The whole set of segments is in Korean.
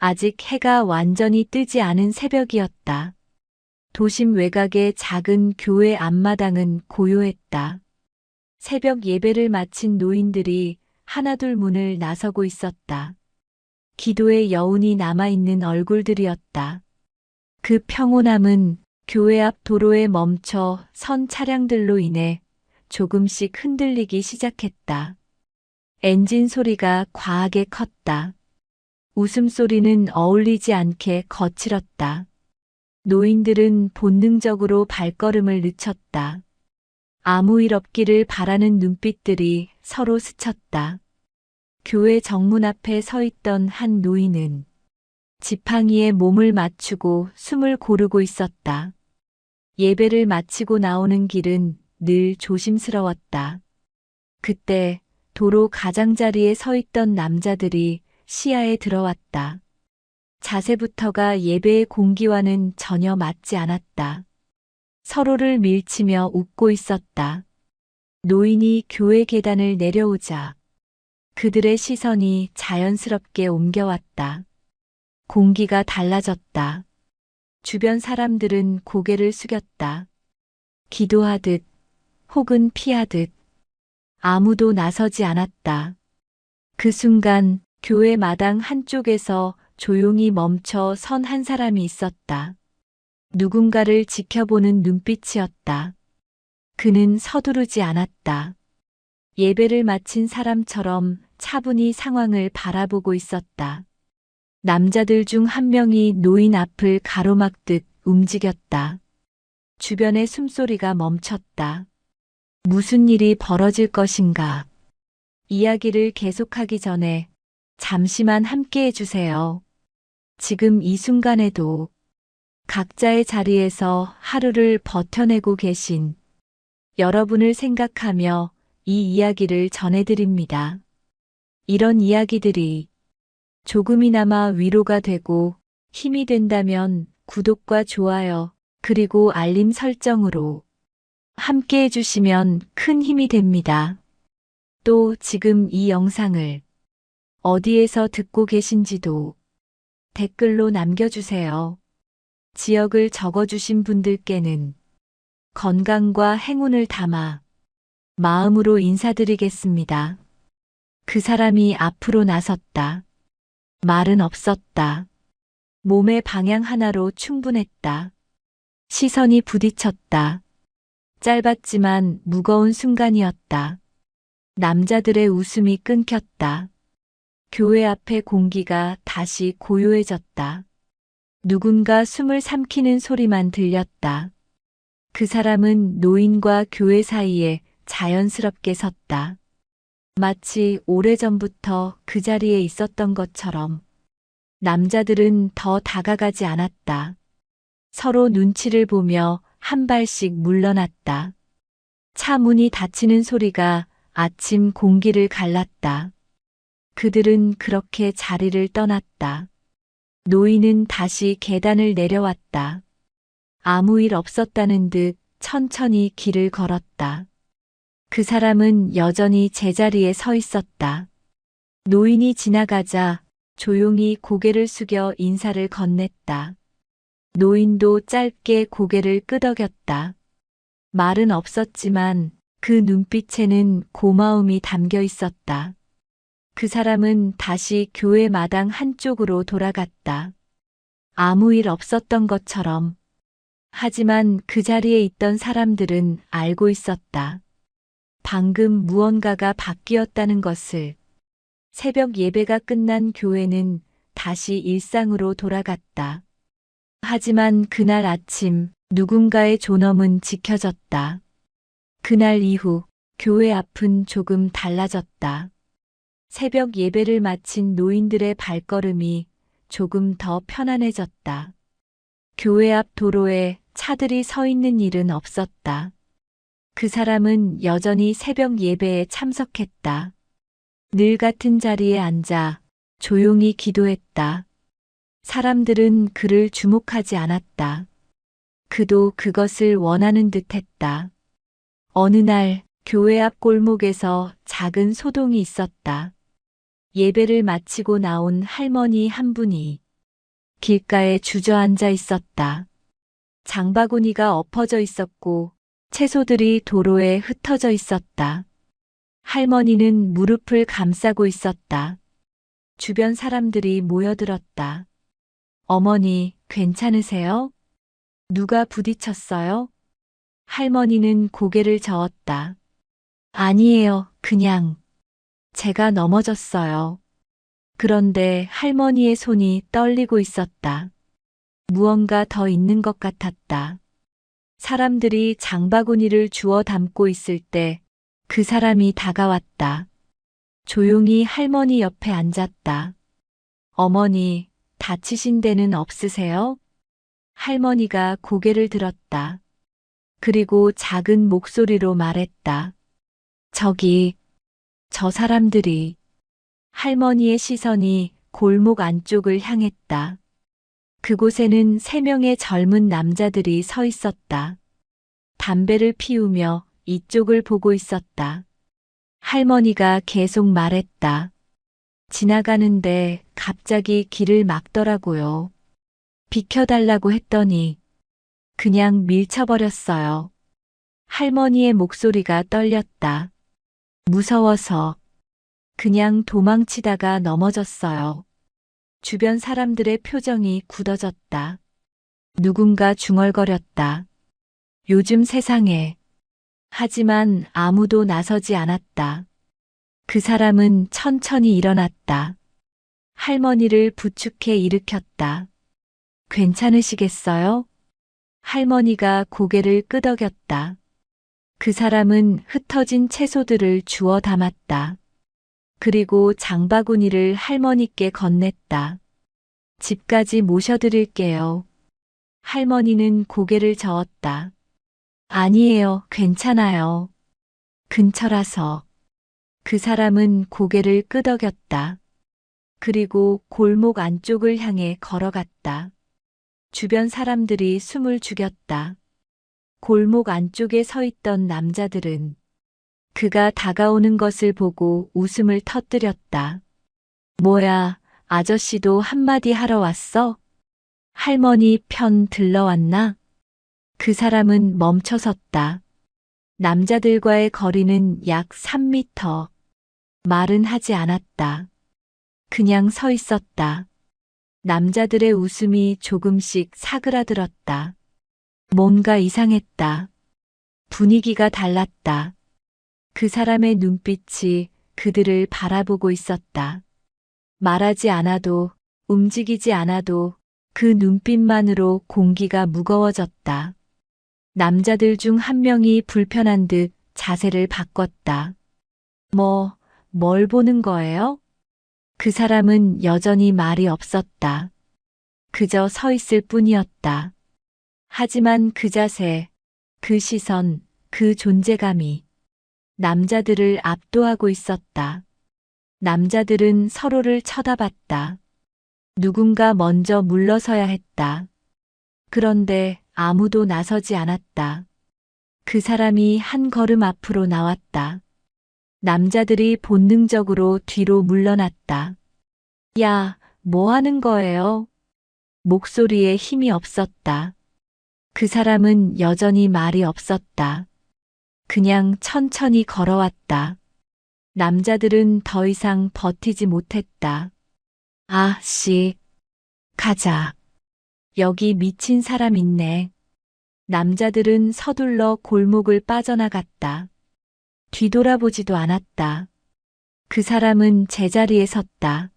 아직 해가 완전히 뜨지 않은 새벽이었다. 도심 외곽의 작은 교회 앞마당은 고요했다. 새벽 예배를 마친 노인들이 하나둘 문을 나서고 있었다. 기도의 여운이 남아있는 얼굴들이었다. 그 평온함은 교회 앞 도로에 멈춰 선 차량들로 인해 조금씩 흔들리기 시작했다. 엔진 소리가 과하게 컸다. 웃음소리는 어울리지 않게 거칠었다. 노인들은 본능적으로 발걸음을 늦췄다. 아무 일 없기를 바라는 눈빛들이 서로 스쳤다. 교회 정문 앞에 서 있던 한 노인은 지팡이에 몸을 맞추고 숨을 고르고 있었다. 예배를 마치고 나오는 길은 늘 조심스러웠다. 그때 도로 가장자리에 서 있던 남자들이 시야에 들어왔다. 자세부터가 예배의 공기와는 전혀 맞지 않았다. 서로를 밀치며 웃고 있었다. 노인이 교회 계단을 내려오자 그들의 시선이 자연스럽게 옮겨왔다. 공기가 달라졌다. 주변 사람들은 고개를 숙였다. 기도하듯 혹은 피하듯 아무도 나서지 않았다. 그 순간 교회 마당 한쪽에서 조용히 멈춰 선 한 사람이 있었다. 누군가를 지켜보는 눈빛이었다. 그는 서두르지 않았다. 예배를 마친 사람처럼 차분히 상황을 바라보고 있었다. 남자들 중 한 명이 노인 앞을 가로막듯 움직였다. 주변의 숨소리가 멈췄다. 무슨 일이 벌어질 것인가? 이야기를 계속하기 전에 잠시만 함께 해주세요. 지금 이 순간에도 각자의 자리에서 하루를 버텨내고 계신 여러분을 생각하며 이 이야기를 전해드립니다. 이런 이야기들이 조금이나마 위로가 되고 힘이 된다면 구독과 좋아요 그리고 알림 설정으로 함께 해주시면 큰 힘이 됩니다. 또 지금 이 영상을 어디에서 듣고 계신지도 댓글로 남겨주세요. 지역을 적어주신 분들께는 건강과 행운을 담아 마음으로 인사드리겠습니다. 그 사람이 앞으로 나섰다. 말은 없었다. 몸의 방향 하나로 충분했다. 시선이 부딪혔다. 짧았지만 무거운 순간이었다. 남자들의 웃음이 끊겼다. 교회 앞의 공기가 다시 고요해졌다. 누군가 숨을 삼키는 소리만 들렸다. 그 사람은 노인과 교회 사이에 자연스럽게 섰다. 마치 오래전부터 그 자리에 있었던 것처럼 남자들은 더 다가가지 않았다. 서로 눈치를 보며 한 발씩 물러났다. 차 문이 닫히는 소리가 아침 공기를 갈랐다. 그들은 그렇게 자리를 떠났다. 노인은 다시 계단을 내려왔다. 아무 일 없었다는 듯 천천히 길을 걸었다. 그 사람은 여전히 제자리에 서 있었다. 노인이 지나가자 조용히 고개를 숙여 인사를 건넸다. 노인도 짧게 고개를 끄덕였다. 말은 없었지만 그 눈빛에는 고마움이 담겨 있었다. 그 사람은 다시 교회 마당 한쪽으로 돌아갔다. 아무 일 없었던 것처럼. 하지만 그 자리에 있던 사람들은 알고 있었다. 방금 무언가가 바뀌었다는 것을. 새벽 예배가 끝난 교회는 다시 일상으로 돌아갔다. 하지만 그날 아침 누군가의 존엄은 지켜졌다. 그날 이후 교회 앞은 조금 달라졌다. 새벽 예배를 마친 노인들의 발걸음이 조금 더 편안해졌다. 교회 앞 도로에 차들이 서 있는 일은 없었다. 그 사람은 여전히 새벽 예배에 참석했다. 늘 같은 자리에 앉아 조용히 기도했다. 사람들은 그를 주목하지 않았다. 그도 그것을 원하는 듯 했다. 어느 날 교회 앞 골목에서 작은 소동이 있었다. 예배를 마치고 나온 할머니 한 분이 길가에 주저앉아 있었다. 장바구니가 엎어져 있었고 채소들이 도로에 흩어져 있었다. 할머니는 무릎을 감싸고 있었다. 주변 사람들이 모여들었다. 어머니, 괜찮으세요? 누가 부딪혔어요? 할머니는 고개를 저었다. 아니에요, 그냥 제가 넘어졌어요. 그런데 할머니의 손이 떨리고 있었다. 무언가 더 있는 것 같았다. 사람들이 장바구니를 주워 담고 있을 때 그 사람이 다가왔다. 조용히 할머니 옆에 앉았다. 어머니, 다치신 데는 없으세요? 할머니가 고개를 들었다. 그리고 작은 목소리로 말했다. 저기, 저 사람들이. 할머니의 시선이 골목 안쪽을 향했다. 그곳에는 3명의 젊은 남자들이 서 있었다. 담배를 피우며 이쪽을 보고 있었다. 할머니가 계속 말했다. 지나가는데 갑자기 길을 막더라고요. 비켜달라고 했더니 그냥 밀쳐버렸어요. 할머니의 목소리가 떨렸다. 무서워서 그냥 도망치다가 넘어졌어요. 주변 사람들의 표정이 굳어졌다. 누군가 중얼거렸다. 요즘 세상에. 하지만 아무도 나서지 않았다. 그 사람은 천천히 일어났다. 할머니를 부축해 일으켰다. 괜찮으시겠어요? 할머니가 고개를 끄덕였다. 그 사람은 흩어진 채소들을 주워 담았다. 그리고 장바구니를 할머니께 건넸다. 집까지 모셔드릴게요. 할머니는 고개를 저었다. 아니에요, 괜찮아요. 근처라서. 그 사람은 고개를 끄덕였다. 그리고 골목 안쪽을 향해 걸어갔다. 주변 사람들이 숨을 죽였다. 골목 안쪽에 서 있던 남자들은 그가 다가오는 것을 보고 웃음을 터뜨렸다. 뭐야, 아저씨도 한마디 하러 왔어? 할머니 편 들러왔나? 그 사람은 멈춰섰다. 남자들과의 거리는 약 3미터. 말은 하지 않았다. 그냥 서 있었다. 남자들의 웃음이 조금씩 사그라들었다. 뭔가 이상했다. 분위기가 달랐다. 그 사람의 눈빛이 그들을 바라보고 있었다. 말하지 않아도, 움직이지 않아도 그 눈빛만으로 공기가 무거워졌다. 남자들 중 한 명이 불편한 듯 자세를 바꿨다. 뭘 보는 거예요? 그 사람은 여전히 말이 없었다. 그저 서 있을 뿐이었다. 하지만 그 자세, 그 시선, 그 존재감이 남자들을 압도하고 있었다. 남자들은 서로를 쳐다봤다. 누군가 먼저 물러서야 했다. 그런데 아무도 나서지 않았다. 그 사람이 한 걸음 앞으로 나왔다. 남자들이 본능적으로 뒤로 물러났다. 야, 뭐 하는 거예요? 목소리에 힘이 없었다. 그 사람은 여전히 말이 없었다. 그냥 천천히 걸어왔다. 남자들은 더 이상 버티지 못했다. 아, 씨. 가자. 여기 미친 사람 있네. 남자들은 서둘러 골목을 빠져나갔다. 뒤돌아보지도 않았다. 그 사람은 제자리에 섰다.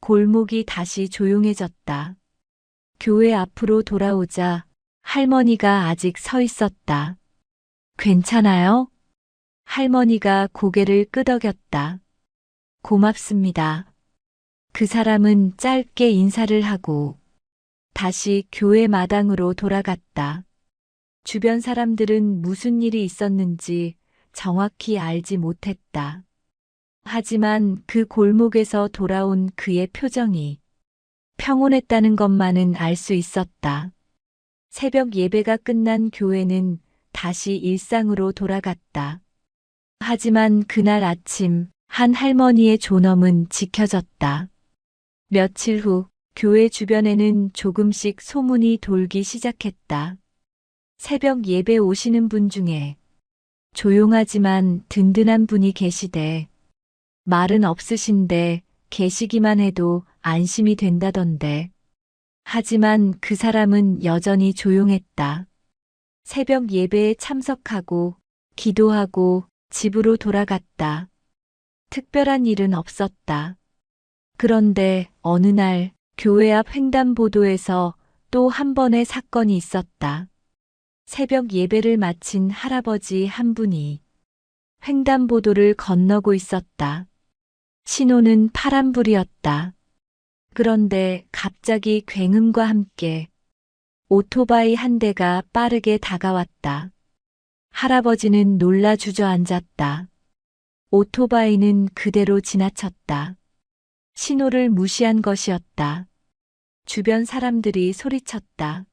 골목이 다시 조용해졌다. 교회 앞으로 돌아오자 할머니가 아직 서 있었다. 괜찮아요? 할머니가 고개를 끄덕였다. 고맙습니다. 그 사람은 짧게 인사를 하고 다시 교회 마당으로 돌아갔다. 주변 사람들은 무슨 일이 있었는지 정확히 알지 못했다. 하지만 그 골목에서 돌아온 그의 표정이 평온했다는 것만은 알 수 있었다. 새벽 예배가 끝난 교회는 다시 일상으로 돌아갔다. 하지만 그날 아침 한 할머니의 존엄은 지켜졌다. 며칠 후 교회 주변에는 조금씩 소문이 돌기 시작했다. 새벽 예배 오시는 분 중에 조용하지만 든든한 분이 계시대. 말은 없으신데 계시기만 해도 안심이 된다던데. 하지만 그 사람은 여전히 조용했다. 새벽 예배에 참석하고 기도하고 집으로 돌아갔다. 특별한 일은 없었다. 그런데 어느 날 교회 앞 횡단보도에서 또 한 번의 사건이 있었다. 새벽 예배를 마친 할아버지 한 분이 횡단보도를 건너고 있었다. 신호는 파란불이었다. 그런데 갑자기 굉음과 함께 오토바이 한 대가 빠르게 다가왔다. 할아버지는 놀라 주저앉았다. 오토바이는 그대로 지나쳤다. 신호를 무시한 것이었다. 주변 사람들이 소리쳤다.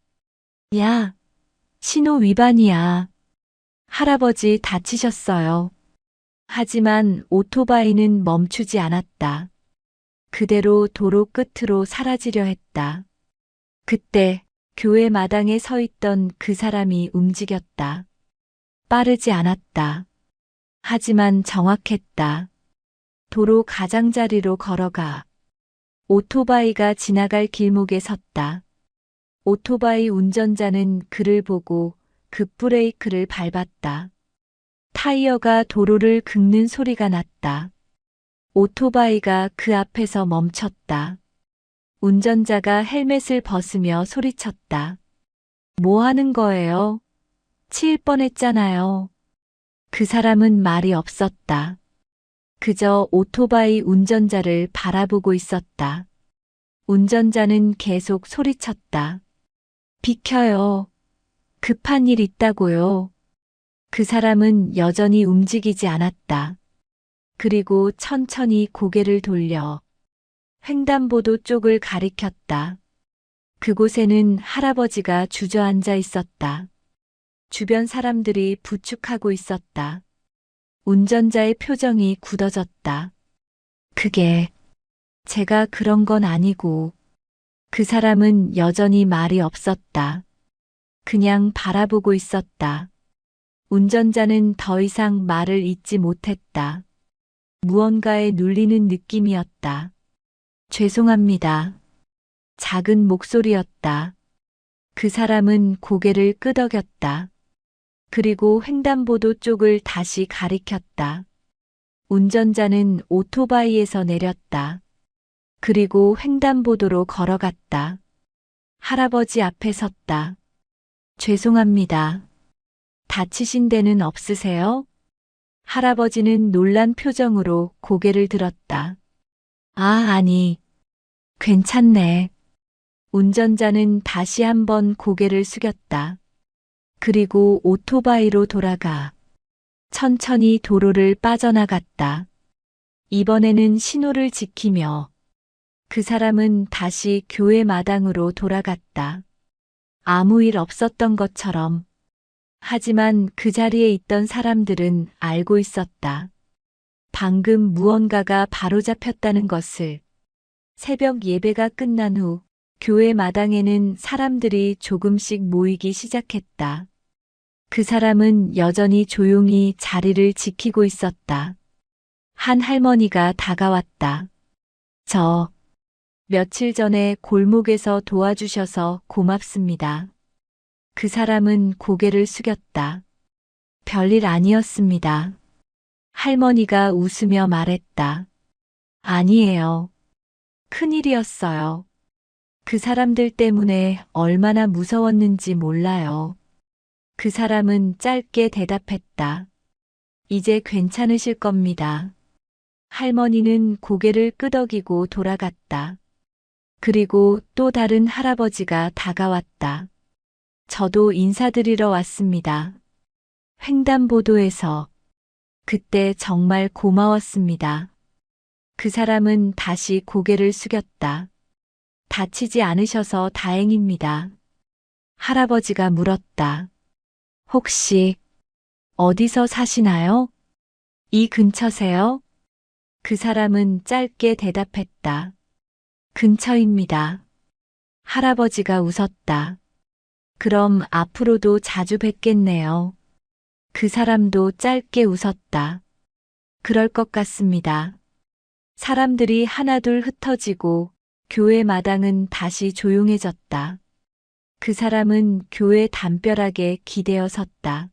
야, 신호 위반이야. 할아버지 다치셨어요. 하지만 오토바이는 멈추지 않았다. 그대로 도로 끝으로 사라지려 했다. 그때 교회 마당에 서 있던 그 사람이 움직였다. 빠르지 않았다. 하지만 정확했다. 도로 가장자리로 걸어가 오토바이가 지나갈 길목에 섰다. 오토바이 운전자는 그를 보고 급브레이크를 밟았다. 타이어가 도로를 긁는 소리가 났다. 오토바이가 그 앞에서 멈췄다. 운전자가 헬멧을 벗으며 소리쳤다. 뭐 하는 거예요? 치일 뻔했잖아요. 그 사람은 말이 없었다. 그저 오토바이 운전자를 바라보고 있었다. 운전자는 계속 소리쳤다. 비켜요. 급한 일 있다고요. 그 사람은 여전히 움직이지 않았다. 그리고 천천히 고개를 돌려 횡단보도 쪽을 가리켰다. 그곳에는 할아버지가 주저앉아 있었다. 주변 사람들이 부축하고 있었다. 운전자의 표정이 굳어졌다. 그게 제가 그런 건 아니고. 그 사람은 여전히 말이 없었다. 그냥 바라보고 있었다. 운전자는 더 이상 말을 잇지 못했다. 무언가에 눌리는 느낌이었다. 죄송합니다. 작은 목소리였다. 그 사람은 고개를 끄덕였다. 그리고 횡단보도 쪽을 다시 가리켰다. 운전자는 오토바이에서 내렸다. 그리고 횡단보도로 걸어갔다. 할아버지 앞에 섰다. 죄송합니다. 다치신 데는 없으세요? 할아버지는 놀란 표정으로 고개를 들었다. 아니, 괜찮네. 운전자는 다시 한번 고개를 숙였다. 그리고 오토바이로 돌아가 천천히 도로를 빠져나갔다. 이번에는 신호를 지키며 그 사람은 다시 교회 마당으로 돌아갔다. 아무 일 없었던 것처럼. 하지만 그 자리에 있던 사람들은 알고 있었다. 방금 무언가가 바로잡혔다는 것을. 새벽 예배가 끝난 후 교회 마당에는 사람들이 조금씩 모이기 시작했다. 그 사람은 여전히 조용히 자리를 지키고 있었다. 한 할머니가 다가왔다. 며칠 전에 골목에서 도와주셔서 고맙습니다. 그 사람은 고개를 숙였다. 별일 아니었습니다. 할머니가 웃으며 말했다. 아니에요. 큰일이었어요. 그 사람들 때문에 얼마나 무서웠는지 몰라요. 그 사람은 짧게 대답했다. 이제 괜찮으실 겁니다. 할머니는 고개를 끄덕이고 돌아갔다. 그리고 또 다른 할아버지가 다가왔다. 저도 인사드리러 왔습니다. 횡단보도에서. 그때 정말 고마웠습니다. 그 사람은 다시 고개를 숙였다. 다치지 않으셔서 다행입니다. 할아버지가 물었다. 혹시 어디서 사시나요? 이 근처세요? 그 사람은 짧게 대답했다. 근처입니다. 할아버지가 웃었다. 그럼 앞으로도 자주 뵙겠네요. 그 사람도 짧게 웃었다. 그럴 것 같습니다. 사람들이 하나둘 흩어지고 교회 마당은 다시 조용해졌다. 그 사람은 교회 담벼락에 기대어 섰다.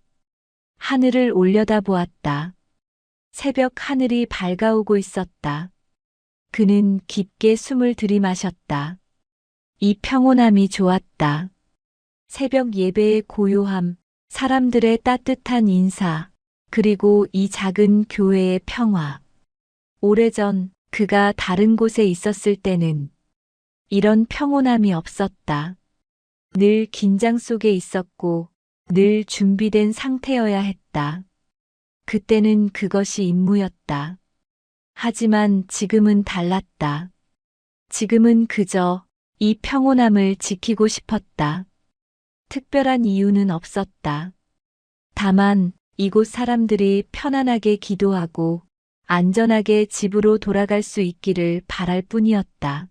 하늘을 올려다보았다. 새벽 하늘이 밝아오고 있었다. 그는 깊게 숨을 들이마셨다. 이 평온함이 좋았다. 새벽 예배의 고요함, 사람들의 따뜻한 인사, 그리고 이 작은 교회의 평화. 오래전 그가 다른 곳에 있었을 때는 이런 평온함이 없었다. 늘 긴장 속에 있었고 늘 준비된 상태여야 했다. 그때는 그것이 임무였다. 하지만 지금은 달랐다. 지금은 그저 이 평온함을 지키고 싶었다. 특별한 이유는 없었다. 다만 이곳 사람들이 편안하게 기도하고 안전하게 집으로 돌아갈 수 있기를 바랄 뿐이었다.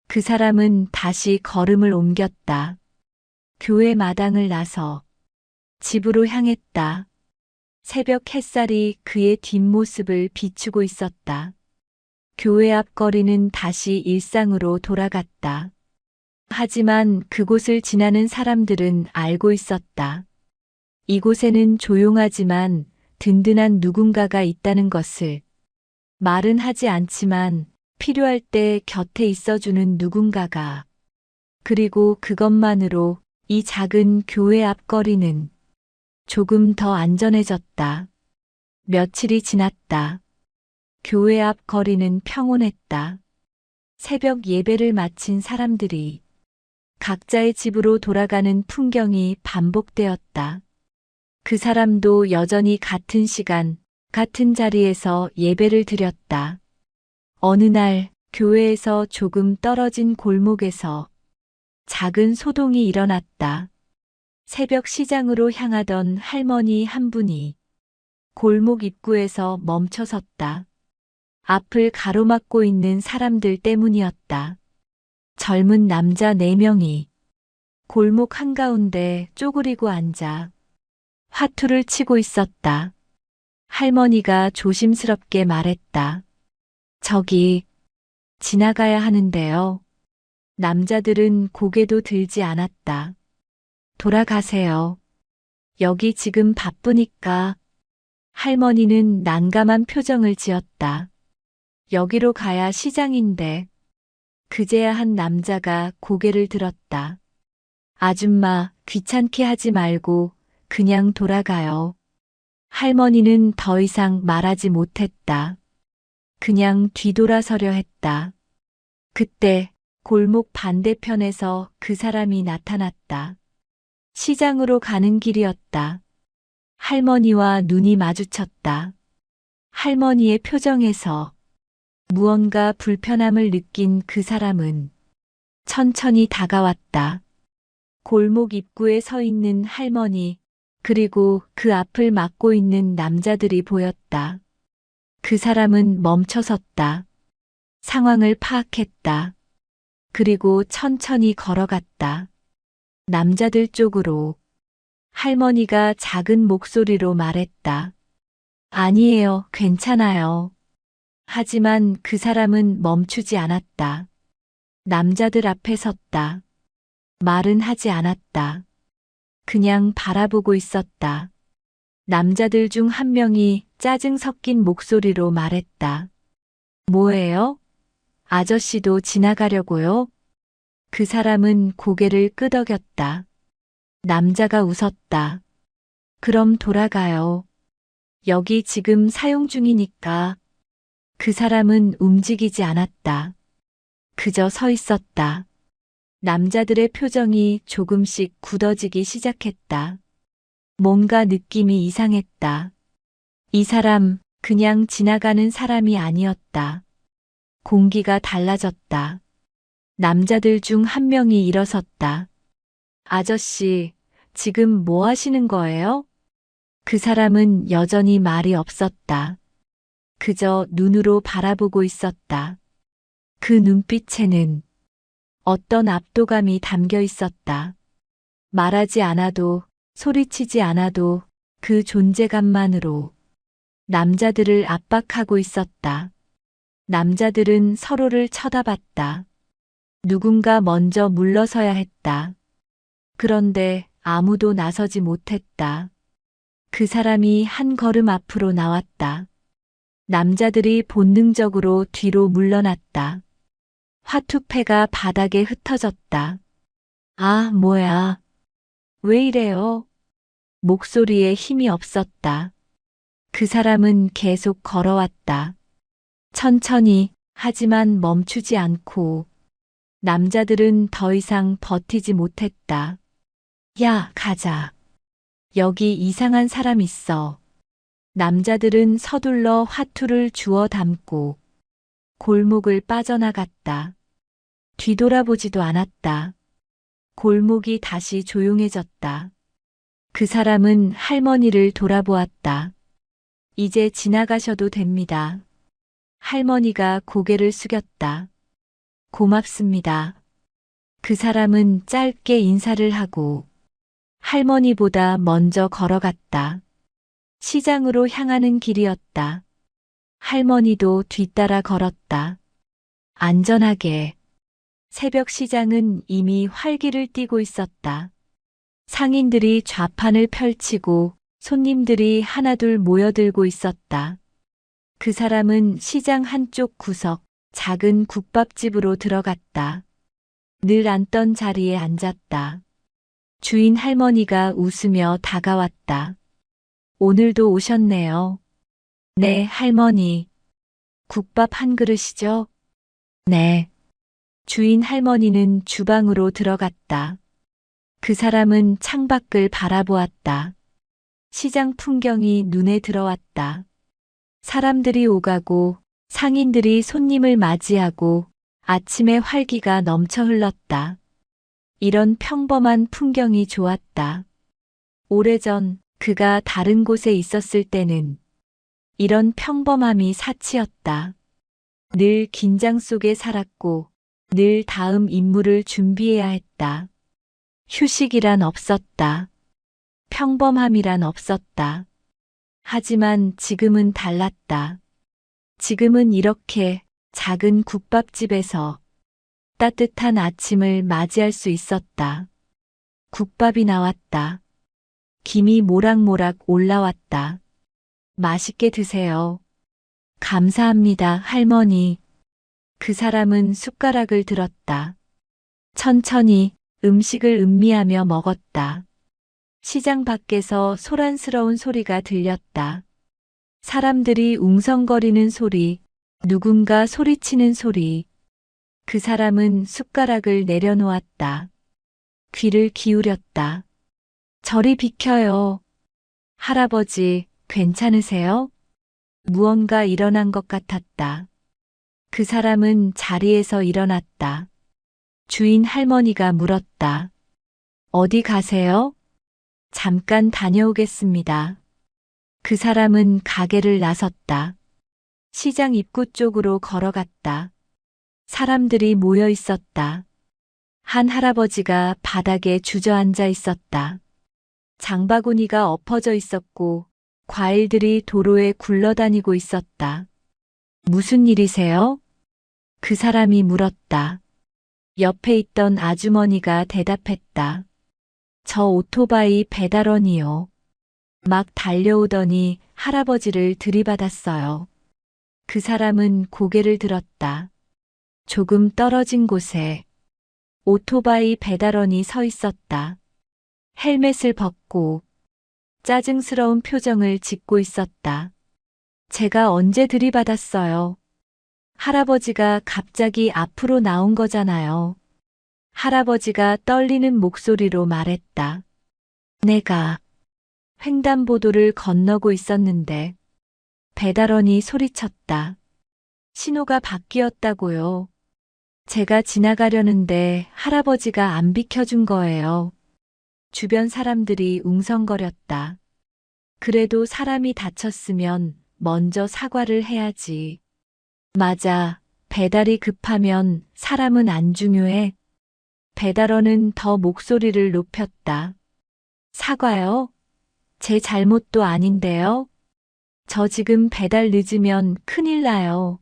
그 사람은 다시 걸음을 옮겼다. 교회 마당을 나서 집으로 향했다. 새벽 햇살이 그의 뒷모습을 비추고 있었다. 교회 앞 거리는 다시 일상으로 돌아갔다. 하지만 그곳을 지나는 사람들은 알고 있었다. 이곳에는 조용하지만 든든한 누군가가 있다는 것을. 말은 하지 않지만 필요할 때 곁에 있어주는 누군가가. 그리고 그것만으로 이 작은 교회 앞 거리는 조금 더 안전해졌다. 며칠이 지났다. 교회 앞 거리는 평온했다. 새벽 예배를 마친 사람들이 각자의 집으로 돌아가는 풍경이 반복되었다. 그 사람도 여전히 같은 시간, 같은 자리에서 예배를 드렸다. 어느 날 교회에서 조금 떨어진 골목에서 작은 소동이 일어났다. 새벽 시장으로 향하던 할머니 한 분이 골목 입구에서 멈춰 섰다. 앞을 가로막고 있는 사람들 때문이었다. 젊은 남자 4명이 골목 한가운데 쪼그리고 앉아 화투를 치고 있었다. 할머니가 조심스럽게 말했다. 저기 지나가야 하는데요. 남자들은 고개도 들지 않았다. 돌아가세요. 여기 지금 바쁘니까. 할머니는 난감한 표정을 지었다. 여기로 가야 시장인데. 그제야 한 남자가 고개를 들었다. 아줌마, 귀찮게 하지 말고 그냥 돌아가요. 할머니는 더 이상 말하지 못했다. 그냥 뒤돌아서려 했다. 그때 골목 반대편에서 그 사람이 나타났다. 시장으로 가는 길이었다. 할머니와 눈이 마주쳤다. 할머니의 표정에서 무언가 불편함을 느낀 그 사람은 천천히 다가왔다. 골목 입구에 서 있는 할머니, 그리고 그 앞을 막고 있는 남자들이 보였다. 그 사람은 멈춰 섰다. 상황을 파악했다. 그리고 천천히 걸어갔다. 남자들 쪽으로. 할머니가 작은 목소리로 말했다. 아니에요, 괜찮아요. 하지만 그 사람은 멈추지 않았다. 남자들 앞에 섰다. 말은 하지 않았다. 그냥 바라보고 있었다. 남자들 중 한 명이 짜증 섞인 목소리로 말했다. 뭐예요? 아저씨도 지나가려고요? 그 사람은 고개를 끄덕였다. 남자가 웃었다. 그럼 돌아가요. 여기 지금 사용 중이니까. 그 사람은 움직이지 않았다. 그저 서 있었다. 남자들의 표정이 조금씩 굳어지기 시작했다. 뭔가 느낌이 이상했다. 이 사람, 그냥 지나가는 사람이 아니었다. 공기가 달라졌다. 남자들 중 한 명이 일어섰다. 아저씨, 지금 뭐 하시는 거예요? 그 사람은 여전히 말이 없었다. 그저 눈으로 바라보고 있었다. 그 눈빛에는 어떤 압도감이 담겨 있었다. 말하지 않아도, 소리치지 않아도 그 존재감만으로 남자들을 압박하고 있었다. 남자들은 서로를 쳐다봤다. 누군가 먼저 물러서야 했다. 그런데 아무도 나서지 못했다. 그 사람이 한 걸음 앞으로 나왔다. 남자들이 본능적으로 뒤로 물러났다. 화투패가 바닥에 흩어졌다. 아, 뭐야. 왜 이래요? 목소리에 힘이 없었다. 그 사람은 계속 걸어왔다. 천천히, 하지만 멈추지 않고. 남자들은 더 이상 버티지 못했다. 야, 가자. 여기 이상한 사람 있어. 남자들은 서둘러 화투를 주워 담고 골목을 빠져나갔다. 뒤돌아보지도 않았다. 골목이 다시 조용해졌다. 그 사람은 할머니를 돌아보았다. 이제 지나가셔도 됩니다. 할머니가 고개를 숙였다. 고맙습니다. 그 사람은 짧게 인사를 하고 할머니보다 먼저 걸어갔다. 시장으로 향하는 길이었다. 할머니도 뒤따라 걸었다. 안전하게. 새벽 시장은 이미 활기를 띠고 있었다. 상인들이 좌판을 펼치고 손님들이 하나둘 모여들고 있었다. 그 사람은 시장 한쪽 구석 작은 국밥집으로 들어갔다. 늘 앉던 자리에 앉았다. 주인 할머니가 웃으며 다가왔다. 오늘도 오셨네요. 네, 할머니. 국밥 한 그릇이죠? 네. 주인 할머니는 주방으로 들어갔다. 그 사람은 창밖을 바라보았다. 시장 풍경이 눈에 들어왔다. 사람들이 오가고 상인들이 손님을 맞이하고 아침의 활기가 넘쳐 흘렀다. 이런 평범한 풍경이 좋았다. 오래전 그가 다른 곳에 있었을 때는 이런 평범함이 사치였다. 늘 긴장 속에 살았고 늘 다음 임무를 준비해야 했다. 휴식이란 없었다. 평범함이란 없었다. 하지만 지금은 달랐다. 지금은 이렇게 작은 국밥집에서 따뜻한 아침을 맞이할 수 있었다. 국밥이 나왔다. 김이 모락모락 올라왔다. 맛있게 드세요. 감사합니다, 할머니. 그 사람은 숟가락을 들었다. 천천히 음식을 음미하며 먹었다. 시장 밖에서 소란스러운 소리가 들렸다. 사람들이 웅성거리는 소리, 누군가 소리치는 소리. 그 사람은 숟가락을 내려놓았다. 귀를 기울였다. 저리 비켜요. 할아버지, 괜찮으세요? 무언가 일어난 것 같았다. 그 사람은 자리에서 일어났다. 주인 할머니가 물었다. 어디 가세요? 잠깐 다녀오겠습니다. 그 사람은 가게를 나섰다. 시장 입구 쪽으로 걸어갔다. 사람들이 모여 있었다. 한 할아버지가 바닥에 주저앉아 있었다. 장바구니가 엎어져 있었고 과일들이 도로에 굴러다니고 있었다. 무슨 일이세요? 그 사람이 물었다. 옆에 있던 아주머니가 대답했다. 저 오토바이 배달원이요. 막 달려오더니 할아버지를 들이받았어요. 그 사람은 고개를 들었다. 조금 떨어진 곳에 오토바이 배달원이 서 있었다. 헬멧을 벗고 짜증스러운 표정을 짓고 있었다. 제가 언제 들이받았어요? 할아버지가 갑자기 앞으로 나온 거잖아요. 할아버지가 떨리는 목소리로 말했다. 내가 횡단보도를 건너고 있었는데 배달원이 소리쳤다. 신호가 바뀌었다고요. 제가 지나가려는데 할아버지가 안 비켜준 거예요. 주변 사람들이 웅성거렸다. 그래도 사람이 다쳤으면 먼저 사과를 해야지. 맞아. 배달이 급하면 사람은 안 중요해. 배달원은 더 목소리를 높였다. 사과요? 제 잘못도 아닌데요? 저 지금 배달 늦으면 큰일 나요.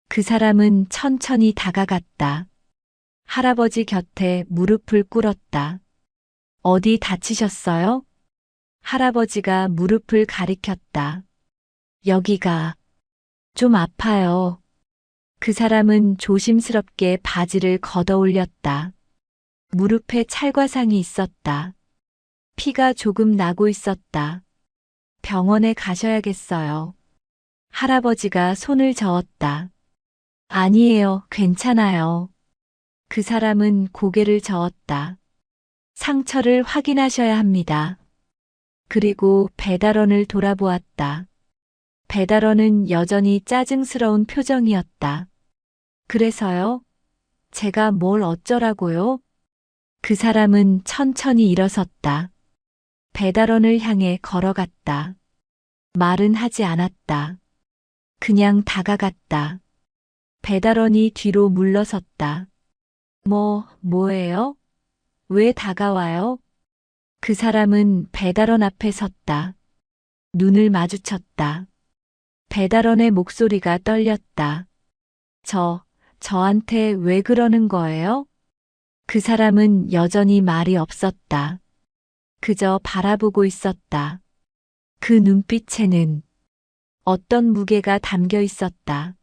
그 사람은 천천히 다가갔다. 할아버지 곁에 무릎을 꿇었다. 어디 다치셨어요? 할아버지가 무릎을 가리켰다. 여기가 좀 아파요. 그 사람은 조심스럽게 바지를 걷어 올렸다. 무릎에 찰과상이 있었다. 피가 조금 나고 있었다. 병원에 가셔야겠어요. 할아버지가 손을 저었다. 아니에요, 괜찮아요. 그 사람은 고개를 저었다. 상처를 확인하셔야 합니다. 그리고 배달원을 돌아보았다. 배달원은 여전히 짜증스러운 표정이었다. 그래서요? 제가 뭘 어쩌라고요? 그 사람은 천천히 일어섰다. 배달원을 향해 걸어갔다. 말은 하지 않았다. 그냥 다가갔다. 배달원이 뒤로 물러섰다. 뭐예요? 왜 다가와요? 그 사람은 배달원 앞에 섰다. 눈을 마주쳤다. 배달원의 목소리가 떨렸다. 저한테 왜 그러는 거예요? 그 사람은 여전히 말이 없었다. 그저 바라보고 있었다. 그 눈빛에는 어떤 무게가 담겨 있었다.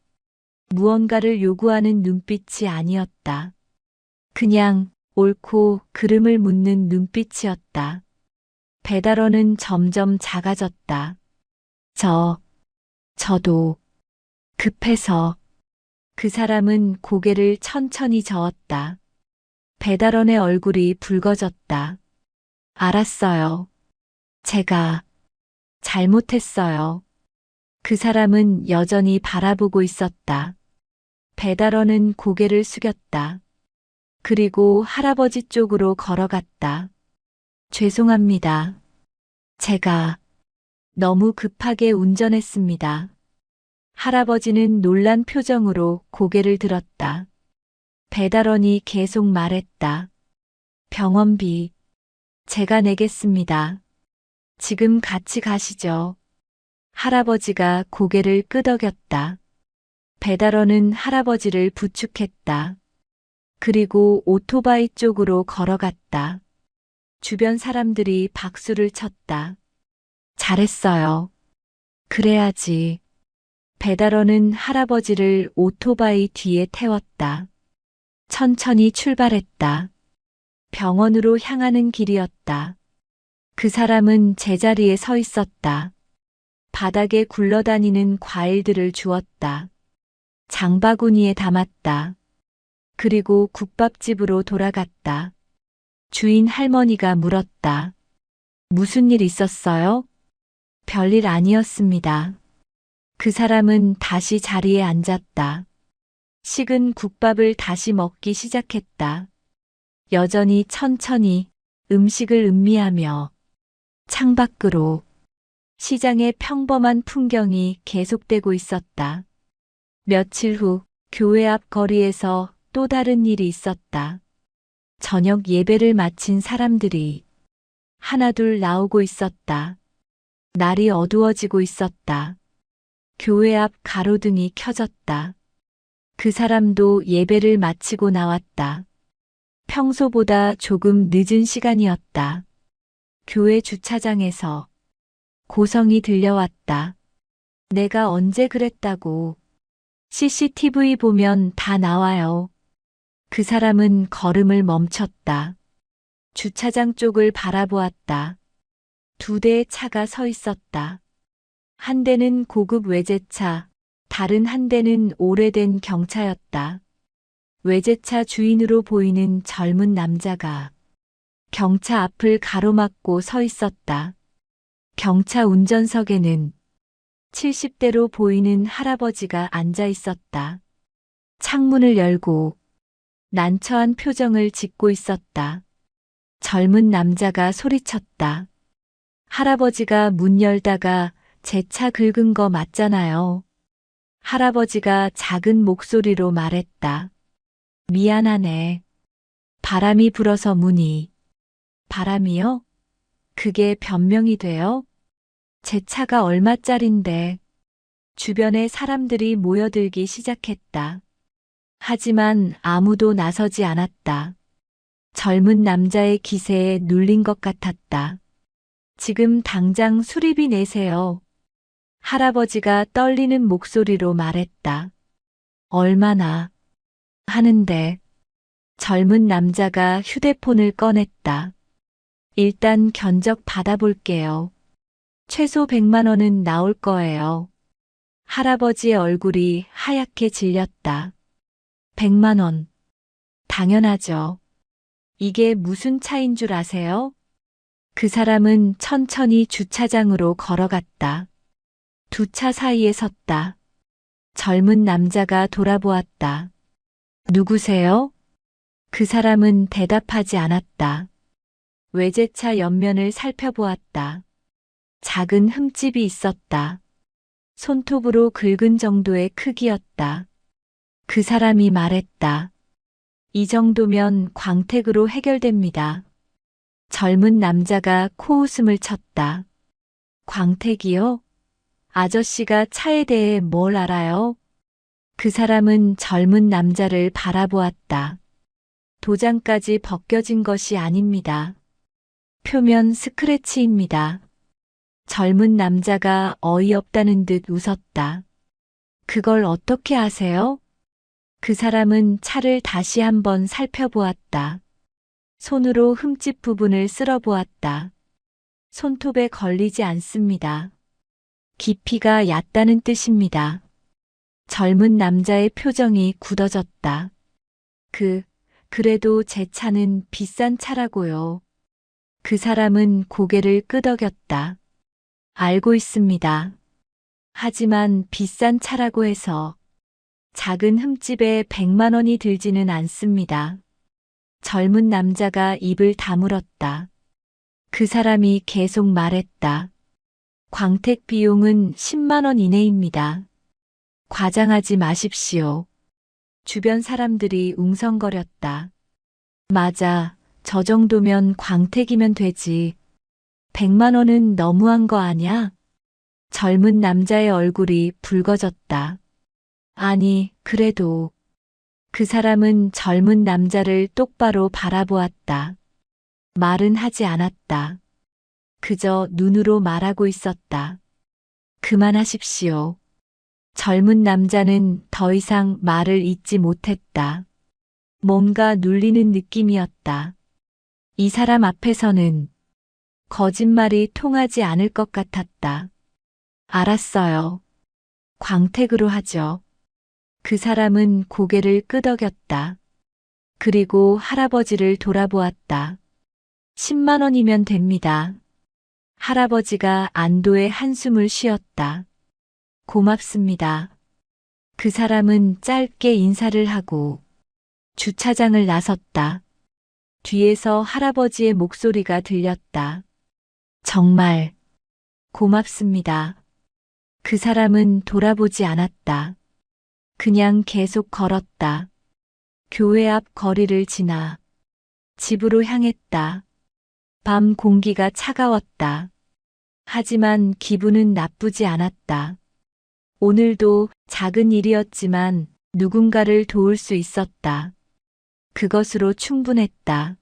무언가를 요구하는 눈빛이 아니었다. 그냥 옳고 그름을 묻는 눈빛이었다. 배달원은 점점 작아졌다. 저도 급해서. 그 사람은 고개를 천천히 저었다. 배달원의 얼굴이 붉어졌다. 알았어요. 제가 잘못했어요. 그 사람은 여전히 바라보고 있었다. 배달원은 고개를 숙였다. 그리고 할아버지 쪽으로 걸어갔다. 죄송합니다. 제가 너무 급하게 운전했습니다. 할아버지는 놀란 표정으로 고개를 들었다. 배달원이 계속 말했다. 병원비 제가 내겠습니다. 지금 같이 가시죠. 할아버지가 고개를 끄덕였다. 배달원은 할아버지를 부축했다. 그리고 오토바이 쪽으로 걸어갔다. 주변 사람들이 박수를 쳤다. 잘했어요. 그래야지. 배달원은 할아버지를 오토바이 뒤에 태웠다. 천천히 출발했다. 병원으로 향하는 길이었다. 그 사람은 제자리에 서 있었다. 바닥에 굴러다니는 과일들을 주었다. 장바구니에 담았다. 그리고 국밥집으로 돌아갔다. 주인 할머니가 물었다. 무슨 일 있었어요? 별일 아니었습니다. 그 사람은 다시 자리에 앉았다. 식은 국밥을 다시 먹기 시작했다. 여전히 천천히 음식을 음미하며 창밖으로 시장의 평범한 풍경이 계속되고 있었다. 며칠 후 교회 앞 거리에서 또 다른 일이 있었다. 저녁 예배를 마친 사람들이 하나둘 나오고 있었다. 날이 어두워지고 있었다. 교회 앞 가로등이 켜졌다. 그 사람도 예배를 마치고 나왔다. 평소보다 조금 늦은 시간이었다. 교회 주차장에서 고성이 들려왔다. 내가 언제 그랬다고. CCTV 보면 다 나와요. 그 사람은 걸음을 멈췄다. 주차장 쪽을 바라보았다. 두 대의 차가 서 있었다. 한 대는 고급 외제차, 다른 한 대는 오래된 경차였다. 외제차 주인으로 보이는 젊은 남자가 경차 앞을 가로막고 서 있었다. 경차 운전석에는 70대로 보이는 할아버지가 앉아 있었다. 창문을 열고 난처한 표정을 짓고 있었다. 젊은 남자가 소리쳤다. 할아버지가 문 열다가 제 차 긁은 거 맞잖아요. 할아버지가 작은 목소리로 말했다. 미안하네. 바람이 불어서 문이. 바람이요? 그게 변명이 돼요? 제 차가 얼마짜린데. 주변에 사람들이 모여들기 시작했다. 하지만 아무도 나서지 않았다. 젊은 남자의 기세에 눌린 것 같았다. 지금 당장 수리비 내세요. 할아버지가 떨리는 목소리로 말했다. 얼마나 하는데. 젊은 남자가 휴대폰을 꺼냈다. 일단 견적 받아볼게요. 최소 100만 원은 나올 거예요. 할아버지의 얼굴이 하얗게 질렸다. 100만 원. 당연하죠. 이게 무슨 차인 줄 아세요? 그 사람은 천천히 주차장으로 걸어갔다. 두 차 사이에 섰다. 젊은 남자가 돌아보았다. 누구세요? 그 사람은 대답하지 않았다. 외제차 옆면을 살펴보았다. 작은 흠집이 있었다. 손톱으로 긁은 정도의 크기였다. 그 사람이 말했다. 이 정도면 광택으로 해결됩니다. 젊은 남자가 코웃음을 쳤다. 광택이요? 아저씨가 차에 대해 뭘 알아요? 그 사람은 젊은 남자를 바라보았다. 도장까지 벗겨진 것이 아닙니다. 표면 스크래치입니다. 젊은 남자가 어이없다는 듯 웃었다. 그걸 어떻게 아세요? 그 사람은 차를 다시 한번 살펴보았다. 손으로 흠집 부분을 쓸어보았다. 손톱에 걸리지 않습니다. 깊이가 얕다는 뜻입니다. 젊은 남자의 표정이 굳어졌다. 그래도 제 차는 비싼 차라고요. 그 사람은 고개를 끄덕였다. 알고 있습니다. 하지만 비싼 차라고 해서 작은 흠집에 100만 원이 들지는 않습니다. 젊은 남자가 입을 다물었다. 그 사람이 계속 말했다. 광택 비용은 10만 원 이내입니다. 과장하지 마십시오. 주변 사람들이 웅성거렸다. 맞아, 저 정도면 광택이면 되지. 100만 원은 너무한 거 아냐? 젊은 남자의 얼굴이 붉어졌다. 아니, 그래도. 그 사람은 젊은 남자를 똑바로 바라보았다. 말은 하지 않았다. 그저 눈으로 말하고 있었다. 그만하십시오. 젊은 남자는 더 이상 말을 잇지 못했다. 뭔가 눌리는 느낌이었다. 이 사람 앞에서는 거짓말이 통하지 않을 것 같았다. 알았어요. 광택으로 하죠. 그 사람은 고개를 끄덕였다. 그리고 할아버지를 돌아보았다. 10만 원이면 됩니다. 할아버지가 안도의 한숨을 쉬었다. 고맙습니다. 그 사람은 짧게 인사를 하고 주차장을 나섰다. 뒤에서 할아버지의 목소리가 들렸다. 정말 고맙습니다. 그 사람은 돌아보지 않았다. 그냥 계속 걸었다. 교회 앞 거리를 지나 집으로 향했다. 밤 공기가 차가웠다. 하지만 기분은 나쁘지 않았다. 오늘도 작은 일이었지만 누군가를 도울 수 있었다. 그것으로 충분했다.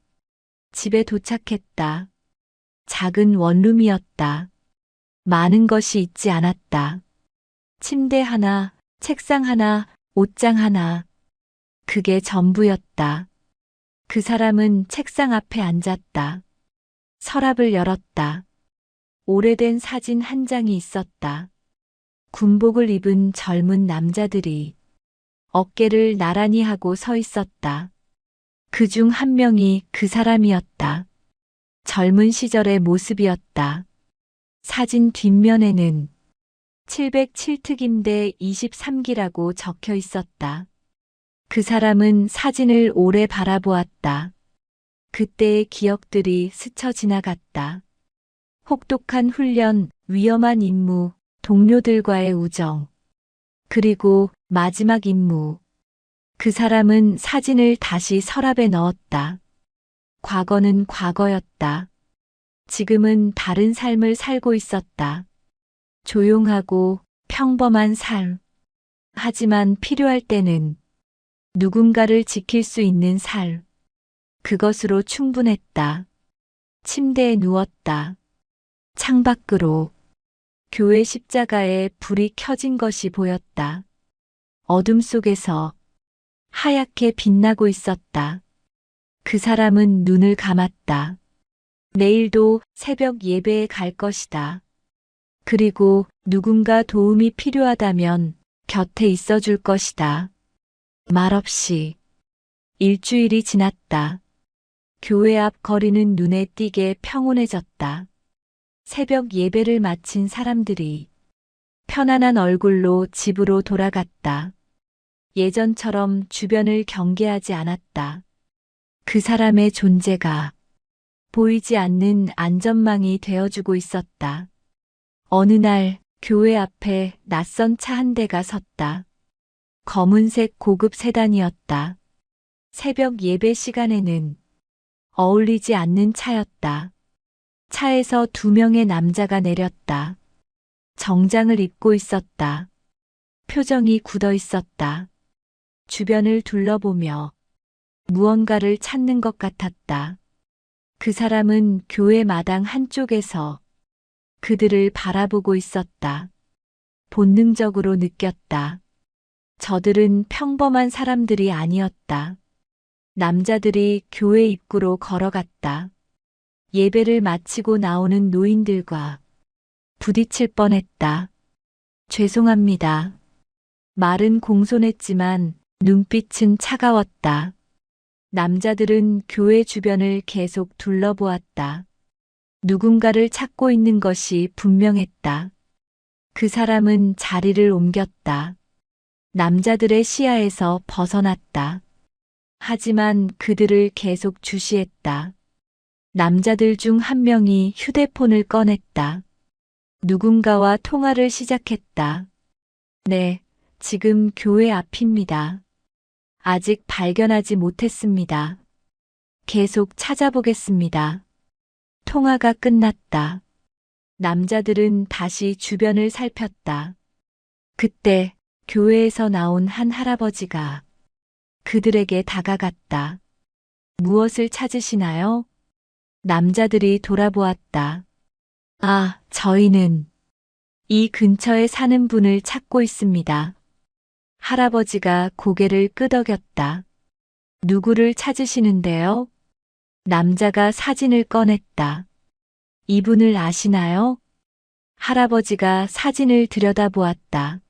집에 도착했다. 작은 원룸이었다. 많은 것이 있지 않았다. 침대 하나, 책상 하나, 옷장 하나. 그게 전부였다. 그 사람은 책상 앞에 앉았다. 서랍을 열었다. 오래된 사진 한 장이 있었다. 군복을 입은 젊은 남자들이 어깨를 나란히 하고 서 있었다. 그 중 한 명이 그 사람이었다. 젊은 시절의 모습이었다. 사진 뒷면에는 707특임대 23기라고 적혀 있었다. 그 사람은 사진을 오래 바라보았다. 그때의 기억들이 스쳐 지나갔다. 혹독한 훈련, 위험한 임무, 동료들과의 우정. 그리고 마지막 임무. 그 사람은 사진을 다시 서랍에 넣었다. 과거는 과거였다. 지금은 다른 삶을 살고 있었다. 조용하고 평범한 삶. 하지만 필요할 때는 누군가를 지킬 수 있는 삶. 그것으로 충분했다. 침대에 누웠다. 창밖으로 교회 십자가에 불이 켜진 것이 보였다. 어둠 속에서 하얗게 빛나고 있었다. 그 사람은 눈을 감았다. 내일도 새벽 예배에 갈 것이다. 그리고 누군가 도움이 필요하다면 곁에 있어 줄 것이다. 말없이 일주일이 지났다. 교회 앞 거리는 눈에 띄게 평온해졌다. 새벽 예배를 마친 사람들이 편안한 얼굴로 집으로 돌아갔다. 예전처럼 주변을 경계하지 않았다. 그 사람의 존재가 보이지 않는 안전망이 되어주고 있었다. 어느 날 교회 앞에 낯선 차 한 대가 섰다. 검은색 고급 세단이었다. 새벽 예배 시간에는 어울리지 않는 차였다. 차에서 두 명의 남자가 내렸다. 정장을 입고 있었다. 표정이 굳어 있었다. 주변을 둘러보며 무언가를 찾는 것 같았다. 그 사람은 교회 마당 한쪽에서 그들을 바라보고 있었다. 본능적으로 느꼈다. 저들은 평범한 사람들이 아니었다. 남자들이 교회 입구로 걸어갔다. 예배를 마치고 나오는 노인들과 부딪힐 뻔했다. 죄송합니다. 말은 공손했지만 눈빛은 차가웠다. 남자들은 교회 주변을 계속 둘러보았다. 누군가를 찾고 있는 것이 분명했다. 그 사람은 자리를 옮겼다. 남자들의 시야에서 벗어났다. 하지만 그들을 계속 주시했다. 남자들 중 한 명이 휴대폰을 꺼냈다. 누군가와 통화를 시작했다. 네, 지금 교회 앞입니다. 아직 발견하지 못했습니다. 계속 찾아보겠습니다. 통화가 끝났다. 남자들은 다시 주변을 살폈다. 그때 교회에서 나온 한 할아버지가 그들에게 다가갔다. 무엇을 찾으시나요? 남자들이 돌아보았다. 아, 저희는 이 근처에 사는 분을 찾고 있습니다. 할아버지가 고개를 끄덕였다. 누구를 찾으시는데요? 남자가 사진을 꺼냈다. 이분을 아시나요? 할아버지가 사진을 들여다보았다.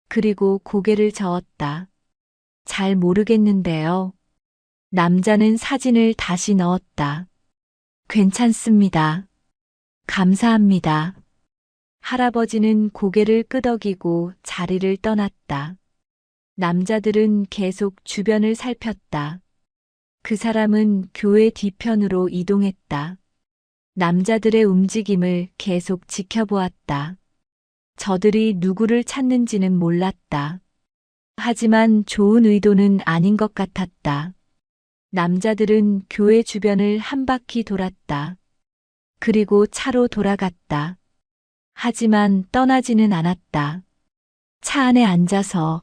그리고 고개를 저었다. 잘 모르겠는데요. 남자는 사진을 다시 넣었다. 괜찮습니다. 감사합니다. 할아버지는 고개를 끄덕이고 자리를 떠났다. 남자들은 계속 주변을 살폈다. 그 사람은 교회 뒤편으로 이동했다. 남자들의 움직임을 계속 지켜보았다. 저들이 누구를 찾는지는 몰랐다. 하지만 좋은 의도는 아닌 것 같았다. 남자들은 교회 주변을 한 바퀴 돌았다. 그리고 차로 돌아갔다. 하지만 떠나지는 않았다. 차 안에 앉아서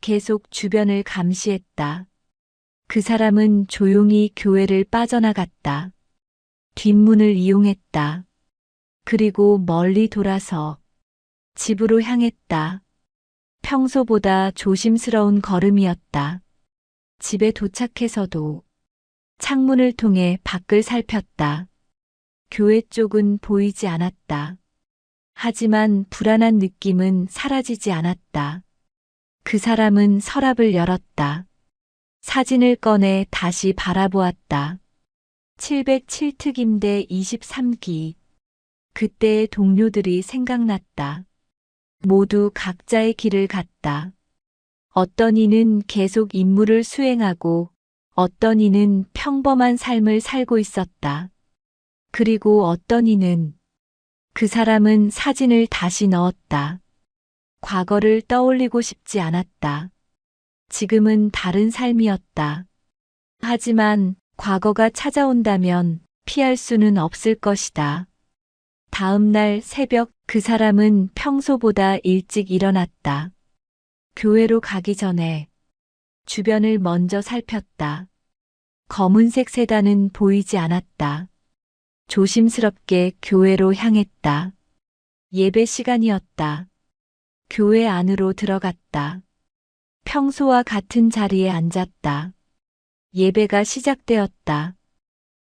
계속 주변을 감시했다. 그 사람은 조용히 교회를 빠져나갔다. 뒷문을 이용했다. 그리고 멀리 돌아서 집으로 향했다. 평소보다 조심스러운 걸음이었다. 집에 도착해서도 창문을 통해 밖을 살폈다. 교회 쪽은 보이지 않았다. 하지만 불안한 느낌은 사라지지 않았다. 그 사람은 서랍을 열었다. 사진을 꺼내 다시 바라보았다. 707특임대 23기. 그때의 동료들이 생각났다. 모두 각자의 길을 갔다. 어떤 이는 계속 임무를 수행하고 어떤 이는 평범한 삶을 살고 있었다. 그리고 어떤 이는 그 사람은 사진을 다시 넣었다. 과거를 떠올리고 싶지 않았다. 지금은 다른 삶이었다. 하지만 과거가 찾아온다면 피할 수는 없을 것이다. 다음 날 새벽 그 사람은 평소보다 일찍 일어났다. 교회로 가기 전에 주변을 먼저 살폈다. 검은색 세단은 보이지 않았다. 조심스럽게 교회로 향했다. 예배 시간이었다. 교회 안으로 들어갔다. 평소와 같은 자리에 앉았다. 예배가 시작되었다.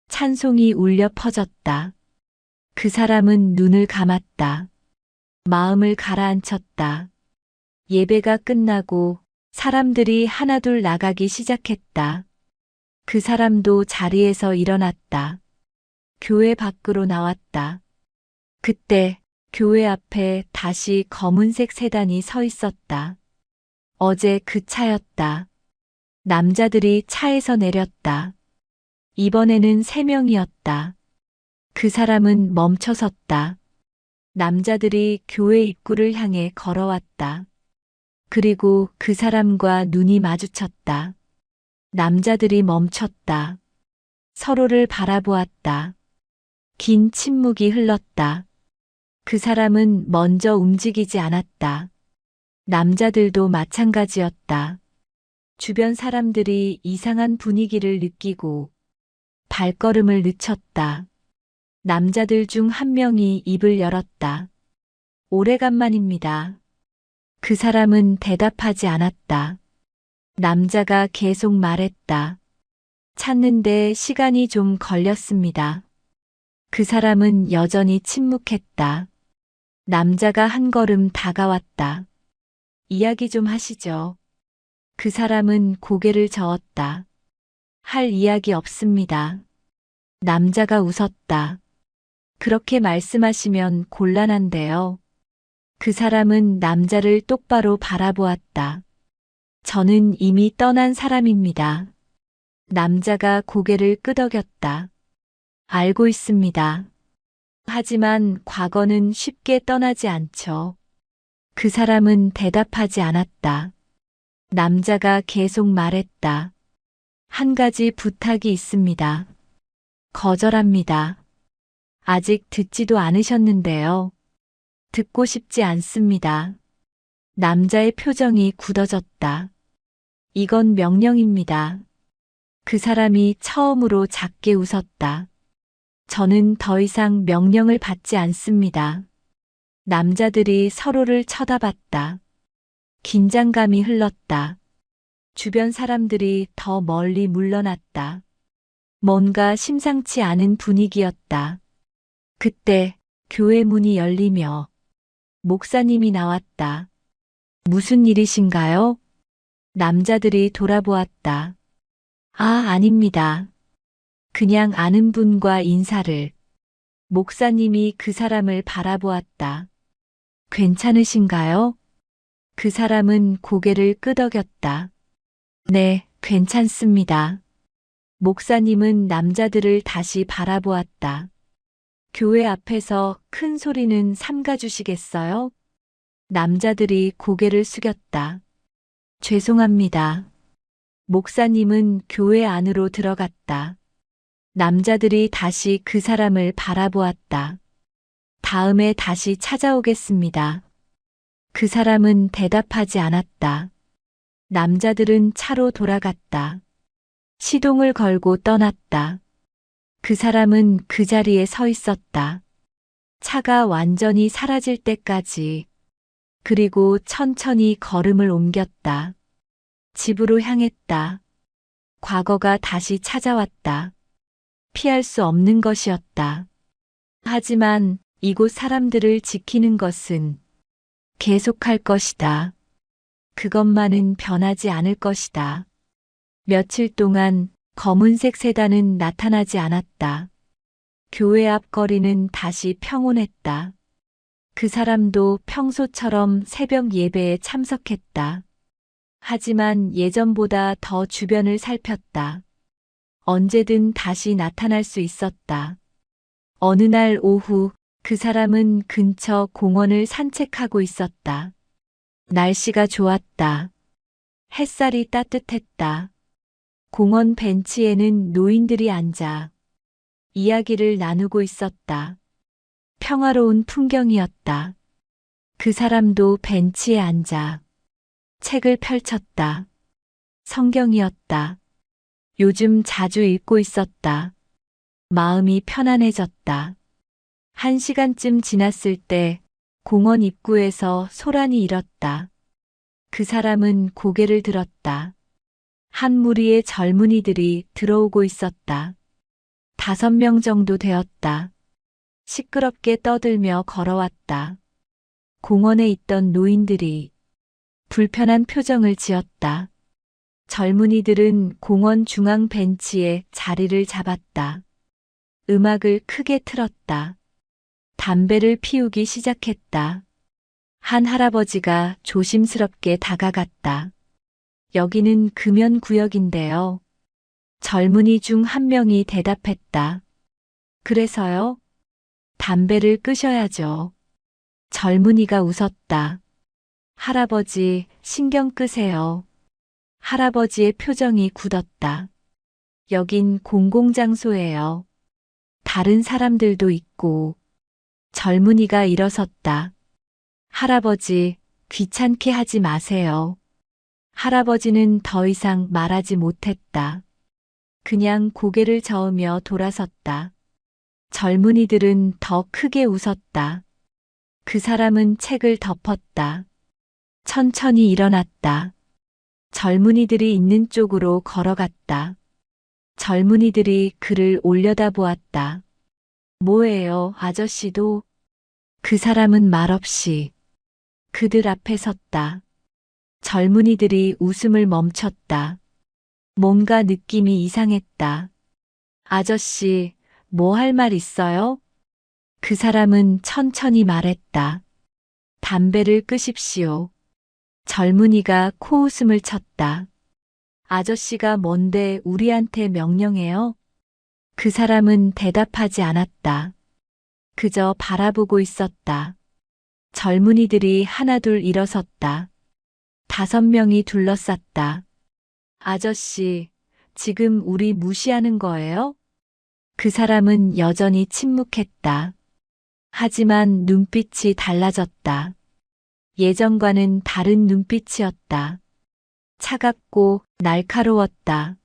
찬송이 울려 퍼졌다. 그 사람은 눈을 감았다. 마음을 가라앉혔다. 예배가 끝나고 사람들이 하나둘 나가기 시작했다. 그 사람도 자리에서 일어났다. 교회 밖으로 나왔다. 그때 교회 앞에 다시 검은색 세단이 서 있었다. 어제 그 차였다. 남자들이 차에서 내렸다. 이번에는 3명이었다. 그 사람은 멈춰섰다. 남자들이 교회 입구를 향해 걸어왔다. 그리고 그 사람과 눈이 마주쳤다. 남자들이 멈췄다. 서로를 바라보았다. 긴 침묵이 흘렀다. 그 사람은 먼저 움직이지 않았다. 남자들도 마찬가지였다. 주변 사람들이 이상한 분위기를 느끼고 발걸음을 늦췄다. 남자들 중 한 명이 입을 열었다. 오래간만입니다. 그 사람은 대답하지 않았다. 남자가 계속 말했다. 찾는데 시간이 좀 걸렸습니다. 그 사람은 여전히 침묵했다. 남자가 한 걸음 다가왔다. 이야기 좀 하시죠. 그 사람은 고개를 저었다. 할 이야기 없습니다. 남자가 웃었다. 그렇게 말씀하시면 곤란한데요. 그 사람은 남자를 똑바로 바라보았다. 저는 이미 떠난 사람입니다. 남자가 고개를 끄덕였다. 알고 있습니다. 하지만 과거는 쉽게 떠나지 않죠. 그 사람은 대답하지 않았다. 남자가 계속 말했다. 한 가지 부탁이 있습니다. 거절합니다. 아직 듣지도 않으셨는데요. 듣고 싶지 않습니다. 남자의 표정이 굳어졌다. 이건 명령입니다. 그 사람이 처음으로 작게 웃었다. 저는 더 이상 명령을 받지 않습니다. 남자들이 서로를 쳐다봤다. 긴장감이 흘렀다. 주변 사람들이 더 멀리 물러났다. 뭔가 심상치 않은 분위기였다. 그때 교회 문이 열리며 목사님이 나왔다. 무슨 일이신가요? 남자들이 돌아보았다. 아, 아닙니다. 그냥 아는 분과 인사를. 목사님이 그 사람을 바라보았다. 괜찮으신가요? 그 사람은 고개를 끄덕였다. 네, 괜찮습니다. 목사님은 남자들을 다시 바라보았다. 교회 앞에서 큰 소리는 삼가주시겠어요? 남자들이 고개를 숙였다. 죄송합니다. 목사님은 교회 안으로 들어갔다. 남자들이 다시 그 사람을 바라보았다. 다음에 다시 찾아오겠습니다. 그 사람은 대답하지 않았다. 남자들은 차로 돌아갔다. 시동을 걸고 떠났다. 그 사람은 그 자리에 서 있었다. 차가 완전히 사라질 때까지. 그리고 천천히 걸음을 옮겼다. 집으로 향했다. 과거가 다시 찾아왔다. 피할 수 없는 것이었다. 하지만 이곳 사람들을 지키는 것은 계속할 것이다. 그것만은 변하지 않을 것이다. 며칠 동안 검은색 세단은 나타나지 않았다. 교회 앞 거리는 다시 평온했다. 그 사람도 평소처럼 새벽 예배에 참석했다. 하지만 예전보다 더 주변을 살폈다. 언제든 다시 나타날 수 있었다. 어느 날 오후 그 사람은 근처 공원을 산책하고 있었다. 날씨가 좋았다. 햇살이 따뜻했다. 공원 벤치에는 노인들이 앉아 이야기를 나누고 있었다. 평화로운 풍경이었다. 그 사람도 벤치에 앉아 책을 펼쳤다. 성경이었다. 요즘 자주 읽고 있었다. 마음이 편안해졌다. 1시간쯤 지났을 때 공원 입구에서 소란이 일었다. 그 사람은 고개를 들었다. 한 무리의 젊은이들이 들어오고 있었다. 5명 정도 되었다. 시끄럽게 떠들며 걸어왔다. 공원에 있던 노인들이 불편한 표정을 지었다. 젊은이들은 공원 중앙 벤치에 자리를 잡았다. 음악을 크게 틀었다. 담배를 피우기 시작했다. 한 할아버지가 조심스럽게 다가갔다. 여기는 금연구역인데요. 젊은이 중 한 명이 대답했다. 그래서요? 담배를 끄셔야죠. 젊은이가 웃었다. 할아버지, 신경 끄세요. 할아버지의 표정이 굳었다. 여긴 공공장소예요. 다른 사람들도 있고. 젊은이가 일어섰다. 할아버지, 귀찮게 하지 마세요. 할아버지는 더 이상 말하지 못했다. 그냥 고개를 저으며 돌아섰다. 젊은이들은 더 크게 웃었다. 그 사람은 책을 덮었다. 천천히 일어났다. 젊은이들이 있는 쪽으로 걸어갔다. 젊은이들이 그를 올려다보았다. 뭐예요, 아저씨도? 그 사람은 말없이 그들 앞에 섰다. 젊은이들이 웃음을 멈췄다. 뭔가 느낌이 이상했다. 아저씨, 뭐 할 말 있어요? 그 사람은 천천히 말했다. 담배를 끄십시오. 젊은이가 코웃음을 쳤다. 아저씨가 뭔데 우리한테 명령해요? 그 사람은 대답하지 않았다. 그저 바라보고 있었다. 젊은이들이 하나둘 일어섰다. 5명이 둘러쌌다. 아저씨, 지금 우리 무시하는 거예요? 그 사람은 여전히 침묵했다. 하지만 눈빛이 달라졌다. 예전과는 다른 눈빛이었다. 차갑고 날카로웠다.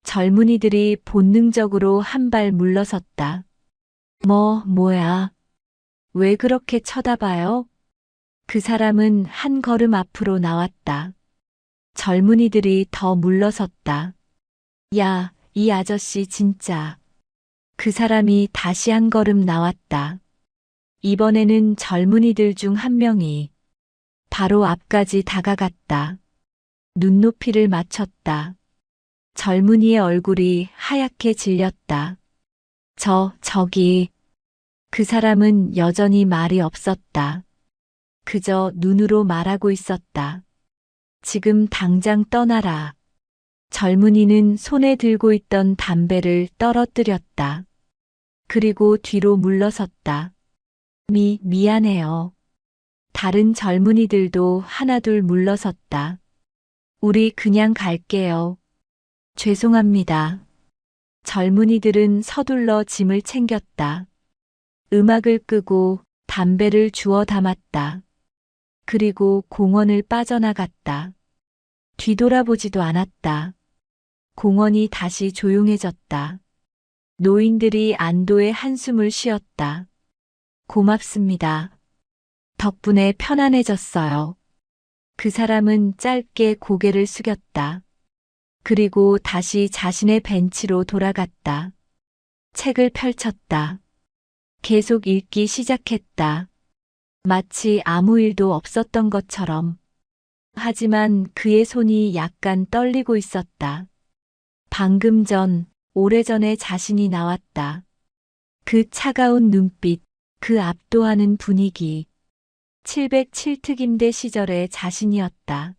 젊은이들이 본능적으로 한 발 물러섰다. 뭐야? 왜 그렇게 쳐다봐요? 그 사람은 한 걸음 앞으로 나왔다. 젊은이들이 더 물러섰다. 야, 이 아저씨 진짜. 그 사람이 다시 한 걸음 나왔다. 이번에는 젊은이들 중 한 명이 바로 앞까지 다가갔다. 눈높이를 맞췄다. 젊은이의 얼굴이 하얗게 질렸다. 저기. 그 사람은 여전히 말이 없었다. 그저 눈으로 말하고 있었다. 지금 당장 떠나라. 젊은이는 손에 들고 있던 담배를 떨어뜨렸다. 그리고 뒤로 물러섰다. 미안해요. 다른 젊은이들도 하나둘 물러섰다. 우리 그냥 갈게요. 죄송합니다. 젊은이들은 서둘러 짐을 챙겼다. 음악을 끄고 담배를 주워 담았다. 그리고 공원을 빠져나갔다. 뒤돌아보지도 않았다. 공원이 다시 조용해졌다. 노인들이 안도의 한숨을 쉬었다. 고맙습니다. 덕분에 편안해졌어요. 그 사람은 짧게 고개를 숙였다. 그리고 다시 자신의 벤치로 돌아갔다. 책을 펼쳤다. 계속 읽기 시작했다. 마치 아무 일도 없었던 것처럼. 하지만 그의 손이 약간 떨리고 있었다. 방금 전, 오래전의 자신이 나왔다. 그 차가운 눈빛, 그 압도하는 분위기. 707특임대 시절의 자신이었다.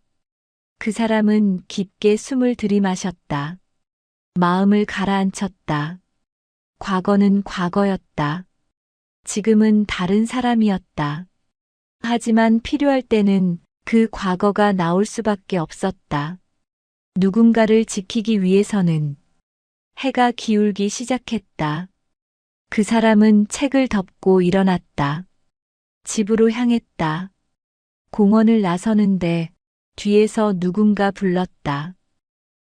그 사람은 깊게 숨을 들이마셨다. 마음을 가라앉혔다. 과거는 과거였다. 지금은 다른 사람이었다. 하지만 필요할 때는 그 과거가 나올 수밖에 없었다. 누군가를 지키기 위해서는 해가 기울기 시작했다. 그 사람은 책을 덮고 일어났다. 집으로 향했다. 공원을 나서는데 뒤에서 누군가 불렀다.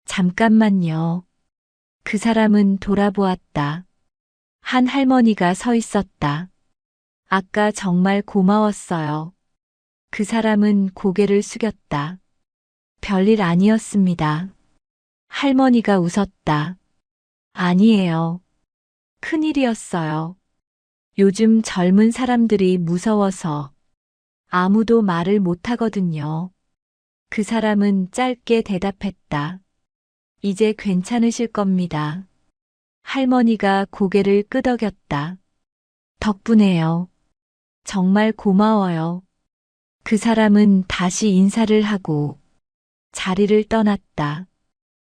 잠깐만요. 그 사람은 돌아보았다. 한 할머니가 서 있었다. 아까 정말 고마웠어요. 그 사람은 고개를 숙였다. 별일 아니었습니다. 할머니가 웃었다. 아니에요. 큰일이었어요. 요즘 젊은 사람들이 무서워서 아무도 말을 못하거든요. 그 사람은 짧게 대답했다. 이제 괜찮으실 겁니다. 할머니가 고개를 끄덕였다. 덕분에요. 정말 고마워요. 그 사람은 다시 인사를 하고 자리를 떠났다.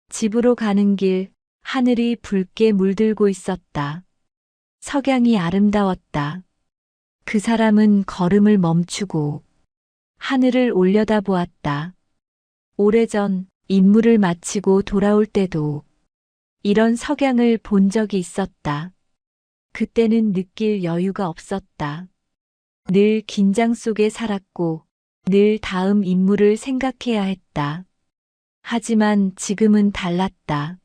집으로 가는 길, 하늘이 붉게 물들고 있었다. 석양이 아름다웠다. 그 사람은 걸음을 멈추고 하늘을 올려다보았다. 오래전 임무를 마치고 돌아올 때도 이런 석양을 본 적이 있었다. 그때는 느낄 여유가 없었다. 늘 긴장 속에 살았고 늘 다음 임무를 생각해야 했다. 하지만 지금은 달랐다.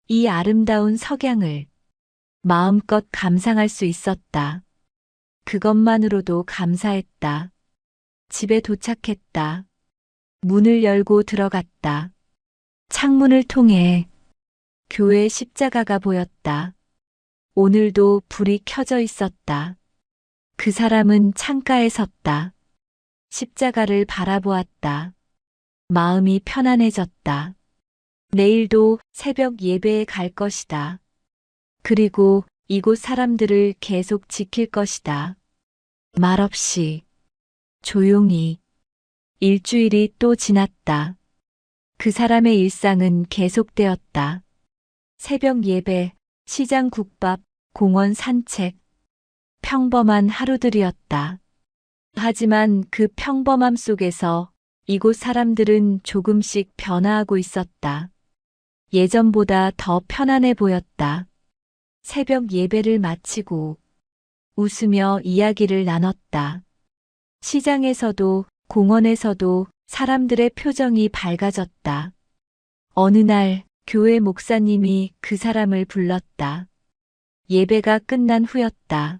이 아름다운 석양을 마음껏 감상할 수 있었다. 그것만으로도 감사했다. 집에 도착했다. 문을 열고 들어갔다. 창문을 통해 교회 십자가가 보였다. 오늘도 불이 켜져 있었다. 그 사람은 창가에 섰다. 십자가를 바라보았다. 마음이 편안해졌다. 내일도 새벽 예배에 갈 것이다. 그리고 이곳 사람들을 계속 지킬 것이다. 말없이, 조용히. 일주일이 또 지났다. 그 사람의 일상은 계속되었다. 새벽 예배, 시장 국밥, 공원 산책. 평범한 하루들이었다. 하지만 그 평범함 속에서 이곳 사람들은 조금씩 변화하고 있었다. 예전보다 더 편안해 보였다. 새벽 예배를 마치고 웃으며 이야기를 나눴다. 시장에서도 공원에서도 사람들의 표정이 밝아졌다. 어느 날 교회 목사님이 그 사람을 불렀다. 예배가 끝난 후였다.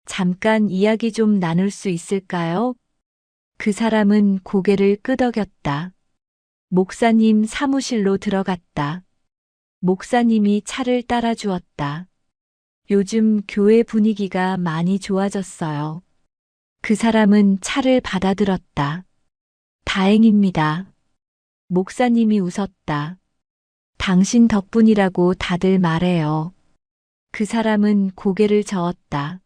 잠깐 이야기 좀 나눌 수 있을까요? 그 사람은 고개를 끄덕였다. 목사님 사무실로 들어갔다. 목사님이 차를 따라주었다. 요즘 교회 분위기가 많이 좋아졌어요. 그 사람은 차를 받아들었다. 다행입니다. 목사님이 웃었다. 당신 덕분이라고 다들 말해요. 그 사람은 고개를 저었다.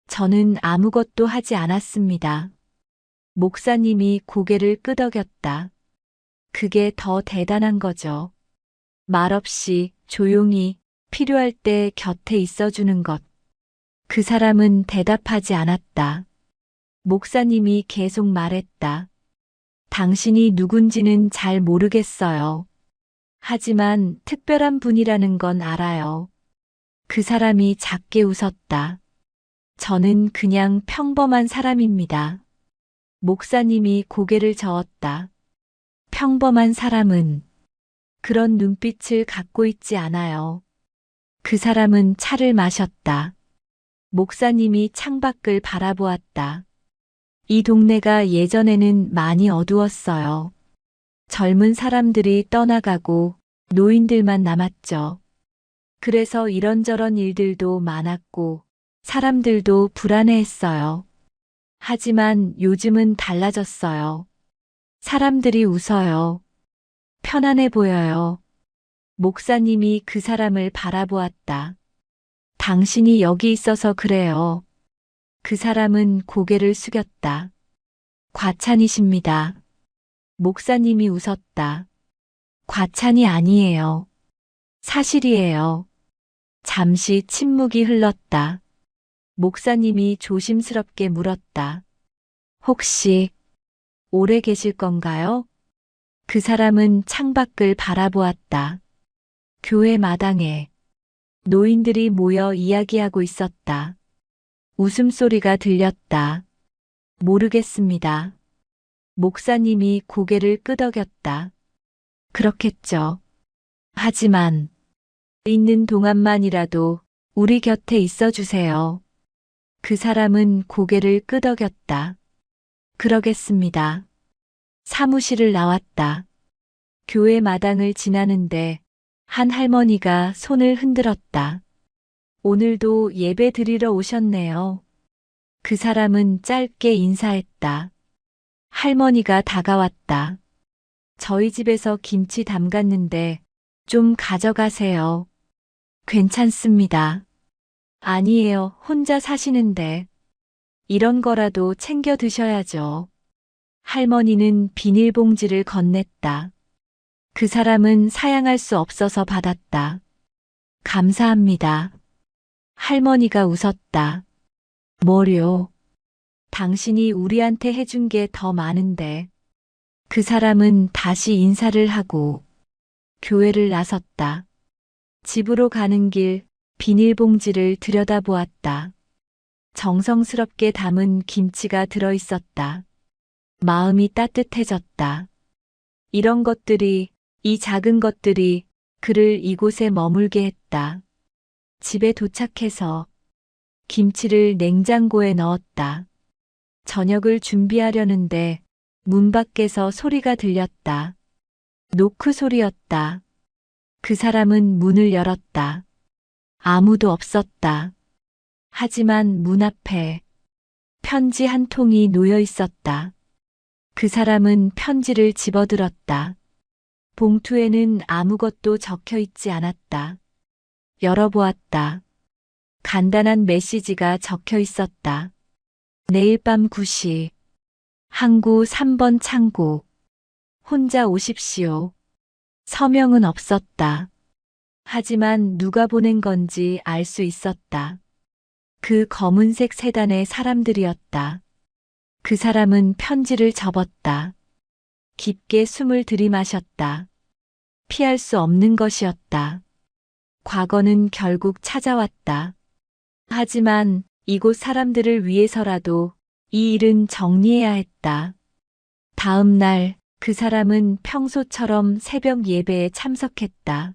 저는 아무것도 하지 않았습니다. 목사님이 고개를 끄덕였다. 그게 더 대단한 거죠. 말없이 조용히 필요할 때 곁에 있어주는 것. 그 사람은 대답하지 않았다. 목사님이 계속 말했다. 당신이 누군지는 잘 모르겠어요. 하지만 특별한 분이라는 건 알아요. 그 사람이 작게 웃었다. 저는 그냥 평범한 사람입니다. 목사님이 고개를 저었다. 평범한 사람은 그런 눈빛을 갖고 있지 않아요. 그 사람은 차를 마셨다. 목사님이 창밖을 바라보았다. 이 동네가 예전에는 많이 어두웠어요. 젊은 사람들이 떠나가고 노인들만 남았죠. 그래서 이런저런 일들도 많았고 사람들도 불안해했어요. 하지만 요즘은 달라졌어요. 사람들이 웃어요. 편안해 보여요. 목사님이 그 사람을 바라보았다. 당신이 여기 있어서 그래요. 그 사람은 고개를 숙였다. 과찬이십니다. 목사님이 웃었다. 과찬이 아니에요. 사실이에요. 잠시 침묵이 흘렀다. 목사님이 조심스럽게 물었다. 혹시 오래 계실 건가요? 그 사람은 창밖을 바라보았다. 교회 마당에 노인들이 모여 이야기하고 있었다. 웃음소리가 들렸다. 모르겠습니다. 목사님이 고개를 끄덕였다. 그렇겠죠. 하지만 있는 동안만이라도 우리 곁에 있어 주세요. 그 사람은 고개를 끄덕였다. 그러겠습니다. 사무실을 나왔다. 교회 마당을 지나는데 한 할머니가 손을 흔들었다. 오늘도 예배 드리러 오셨네요. 그 사람은 짧게 인사했다. 할머니가 다가왔다. 저희 집에서 김치 담갔는데 좀 가져가세요. 괜찮습니다. 아니에요. 혼자 사시는데. 이런 거라도 챙겨 드셔야죠. 할머니는 비닐봉지를 건넸다. 그 사람은 사양할 수 없어서 받았다. 감사합니다. 할머니가 웃었다. 뭐요? 당신이 우리한테 해준 게 더 많은데. 그 사람은 다시 인사를 하고 교회를 나섰다. 집으로 가는 길 비닐봉지를 들여다보았다. 정성스럽게 담은 김치가 들어있었다. 마음이 따뜻해졌다. 이런 것들이, 이 작은 것들이 그를 이곳에 머물게 했다. 집에 도착해서 김치를 냉장고에 넣었다. 저녁을 준비하려는데 문 밖에서 소리가 들렸다. 노크 소리였다. 그 사람은 문을 열었다. 아무도 없었다. 하지만 문 앞에 편지 한 통이 놓여 있었다. 그 사람은 편지를 집어들었다. 봉투에는 아무것도 적혀 있지 않았다. 열어보았다. 간단한 메시지가 적혀 있었다. 내일 밤 9시 항구 3번 창고 혼자 오십시오. 서명은 없었다. 하지만 누가 보낸 건지 알 수 있었다. 그 검은색 세단의 사람들이었다. 그 사람은 편지를 접었다. 깊게 숨을 들이마셨다. 피할 수 없는 것이었다. 과거는 결국 찾아왔다. 하지만 이곳 사람들을 위해서라도 이 일은 정리해야 했다. 다음 날 그 사람은 평소처럼 새벽 예배에 참석했다.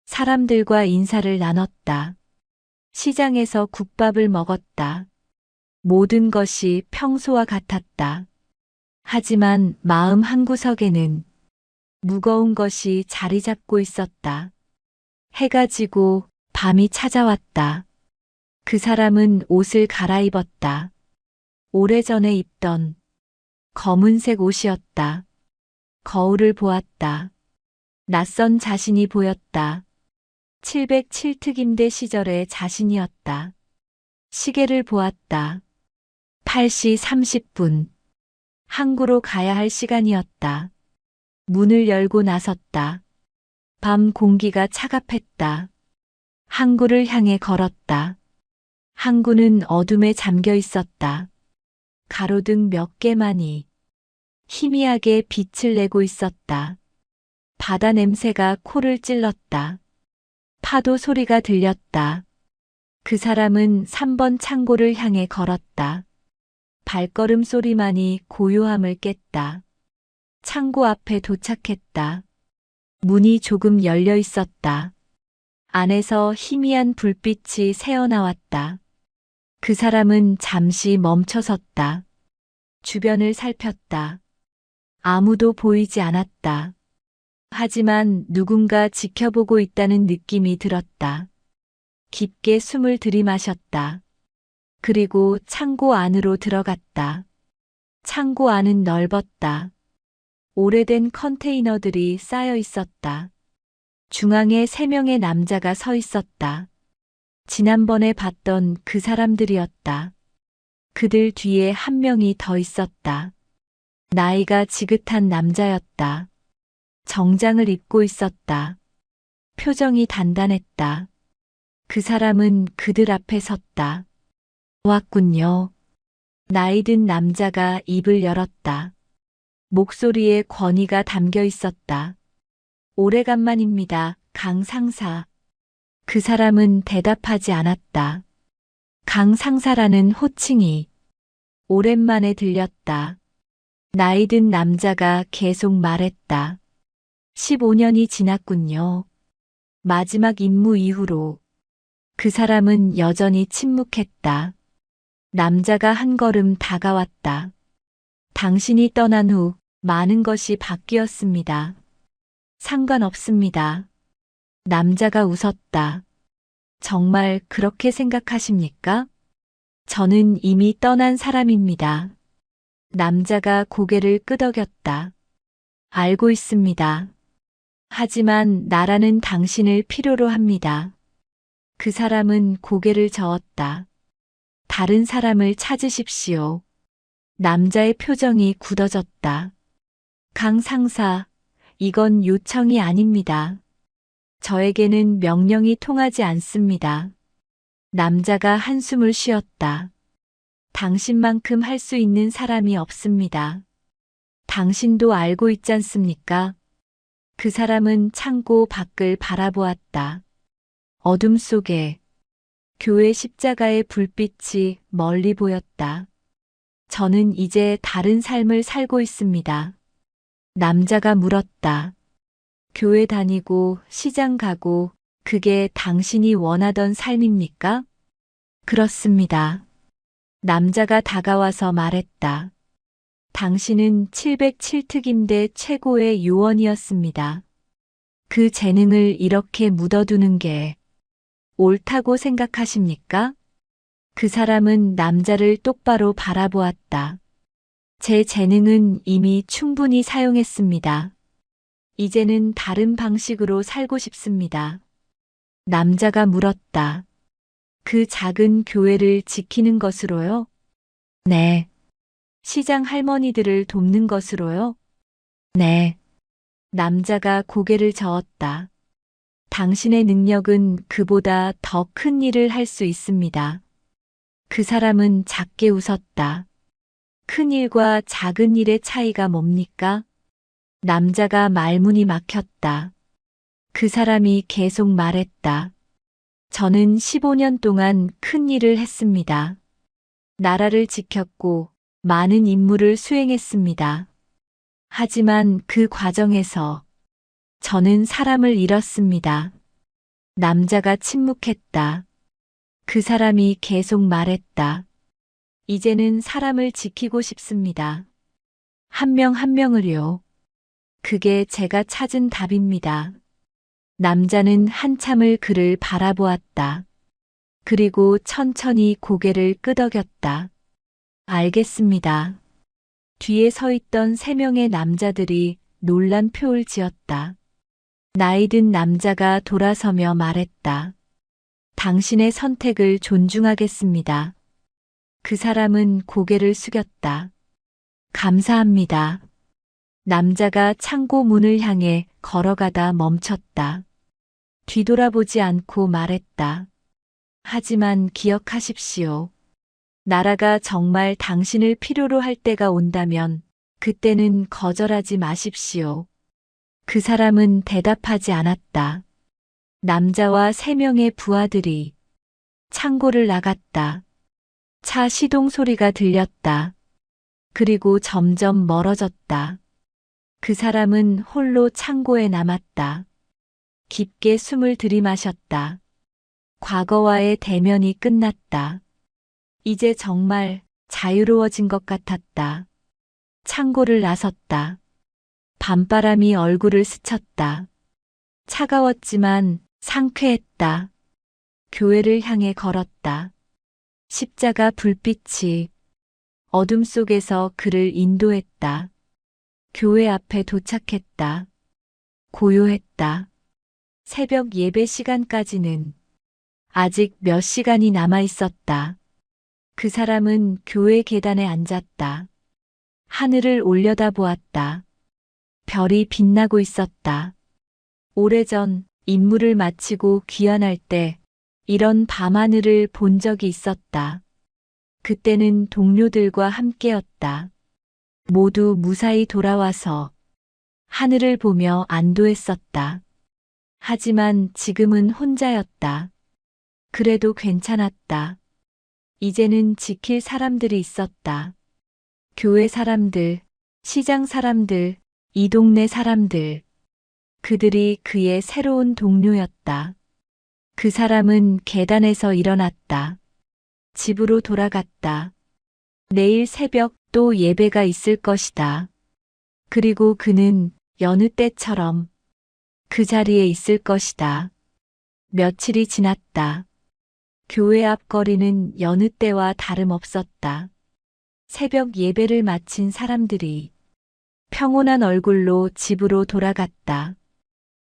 사람들과 인사를 나눴다. 시장에서 국밥을 먹었다. 모든 것이 평소와 같았다. 하지만 마음 한구석에는 무거운 것이 자리 잡고 있었다. 해가 지고 밤이 찾아왔다. 그 사람은 옷을 갈아입었다. 오래전에 입던 검은색 옷이었다. 거울을 보았다. 낯선 자신이 보였다. 707특임대 시절의 자신이었다. 시계를 보았다. 8시 30분. 항구로 가야 할 시간이었다. 문을 열고 나섰다. 밤 공기가 차갑했다. 항구를 향해 걸었다. 항구는 어둠에 잠겨 있었다. 가로등 몇 개만이 희미하게 빛을 내고 있었다. 바다 냄새가 코를 찔렀다. 파도 소리가 들렸다. 그 사람은 3번 창고를 향해 걸었다. 발걸음 소리만이 고요함을 깼다. 창고 앞에 도착했다. 문이 조금 열려 있었다. 안에서 희미한 불빛이 새어나왔다. 그 사람은 잠시 멈춰섰다. 주변을 살폈다. 아무도 보이지 않았다. 하지만 누군가 지켜보고 있다는 느낌이 들었다. 깊게 숨을 들이마셨다. 그리고 창고 안으로 들어갔다. 창고 안은 넓었다. 오래된 컨테이너들이 쌓여 있었다. 중앙에 3명의 남자가 서 있었다. 지난번에 봤던 그 사람들이었다. 그들 뒤에 한 명이 더 있었다. 나이가 지긋한 남자였다. 정장을 입고 있었다. 표정이 단단했다. 그 사람은 그들 앞에 섰다. 왔군요. 나이 든 남자가 입을 열었다. 목소리에 권위가 담겨 있었다. 오래간만입니다, 강 상사. 그 사람은 대답하지 않았다. 강 상사라는 호칭이 오랜만에 들렸다. 나이든 남자가 계속 말했다. 15년이 지났군요. 마지막 임무 이후로 그 사람은 여전히 침묵했다. 남자가 한 걸음 다가왔다. 당신이 떠난 후 많은 것이 바뀌었습니다. 상관없습니다. 남자가 웃었다. 정말 그렇게 생각하십니까? 저는 이미 떠난 사람입니다. 남자가 고개를 끄덕였다. 알고 있습니다. 하지만 나라는 당신을 필요로 합니다. 그 사람은 고개를 저었다. 다른 사람을 찾으십시오. 남자의 표정이 굳어졌다. 강 상사, 이건 요청이 아닙니다. 저에게는 명령이 통하지 않습니다. 남자가 한숨을 쉬었다. 당신만큼 할 수 있는 사람이 없습니다. 당신도 알고 있지 않습니까? 그 사람은 창고 밖을 바라보았다. 어둠 속에 교회 십자가의 불빛이 멀리 보였다. 저는 이제 다른 삶을 살고 있습니다. 남자가 물었다. 교회 다니고 시장 가고 그게 당신이 원하던 삶입니까? 그렇습니다. 남자가 다가와서 말했다. 당신은 707특임대 최고의 요원이었습니다. 그 재능을 이렇게 묻어두는 게 옳다고 생각하십니까? 그 사람은 남자를 똑바로 바라보았다. 제 재능은 이미 충분히 사용했습니다. 이제는 다른 방식으로 살고 싶습니다. 남자가 물었다. 그 작은 교회를 지키는 것으로요? 네. 시장 할머니들을 돕는 것으로요? 네. 남자가 고개를 저었다. 당신의 능력은 그보다 더 큰 일을 할 수 있습니다. 그 사람은 작게 웃었다. 큰 일과 작은 일의 차이가 뭡니까? 남자가 말문이 막혔다. 그 사람이 계속 말했다. 저는 15년 동안 큰 일을 했습니다. 나라를 지켰고 많은 임무를 수행했습니다. 하지만 그 과정에서 저는 사람을 잃었습니다. 남자가 침묵했다. 그 사람이 계속 말했다. 이제는 사람을 지키고 싶습니다. 한 명 한 명을요. 그게 제가 찾은 답입니다. 남자는 한참을 그를 바라보았다. 그리고 천천히 고개를 끄덕였다. 알겠습니다. 뒤에 서 있던 3명의 남자들이 놀란 표를 지었다. 나이든 남자가 돌아서며 말했다. 당신의 선택을 존중하겠습니다. 그 사람은 고개를 숙였다. 감사합니다. 남자가 창고 문을 향해 걸어가다 멈췄다. 뒤돌아보지 않고 말했다. 하지만 기억하십시오. 나라가 정말 당신을 필요로 할 때가 온다면 그때는 거절하지 마십시오. 그 사람은 대답하지 않았다. 남자와 3명의 부하들이 창고를 나갔다. 차 시동 소리가 들렸다. 그리고 점점 멀어졌다. 그 사람은 홀로 창고에 남았다. 깊게 숨을 들이마셨다. 과거와의 대면이 끝났다. 이제 정말 자유로워진 것 같았다. 창고를 나섰다. 밤바람이 얼굴을 스쳤다. 차가웠지만 상쾌했다. 교회를 향해 걸었다. 십자가 불빛이 어둠 속에서 그를 인도했다. 교회 앞에 도착했다. 고요했다. 새벽 예배 시간까지는 아직 몇 시간이 남아 있었다. 그 사람은 교회 계단에 앉았다. 하늘을 올려다보았다. 별이 빛나고 있었다. 오래전 임무를 마치고 귀환할 때 이런 밤하늘을 본 적이 있었다. 그때는 동료들과 함께였다. 모두 무사히 돌아와서 하늘을 보며 안도했었다. 하지만 지금은 혼자였다. 그래도 괜찮았다. 이제는 지킬 사람들이 있었다. 교회 사람들, 시장 사람들, 이 동네 사람들. 그들이 그의 새로운 동료였다. 그 사람은 계단에서 일어났다. 집으로 돌아갔다. 내일 새벽 또 예배가 있을 것이다. 그리고 그는 여느 때처럼 그 자리에 있을 것이다. 며칠이 지났다. 교회 앞 거리는 여느 때와 다름없었다. 새벽 예배를 마친 사람들이 평온한 얼굴로 집으로 돌아갔다.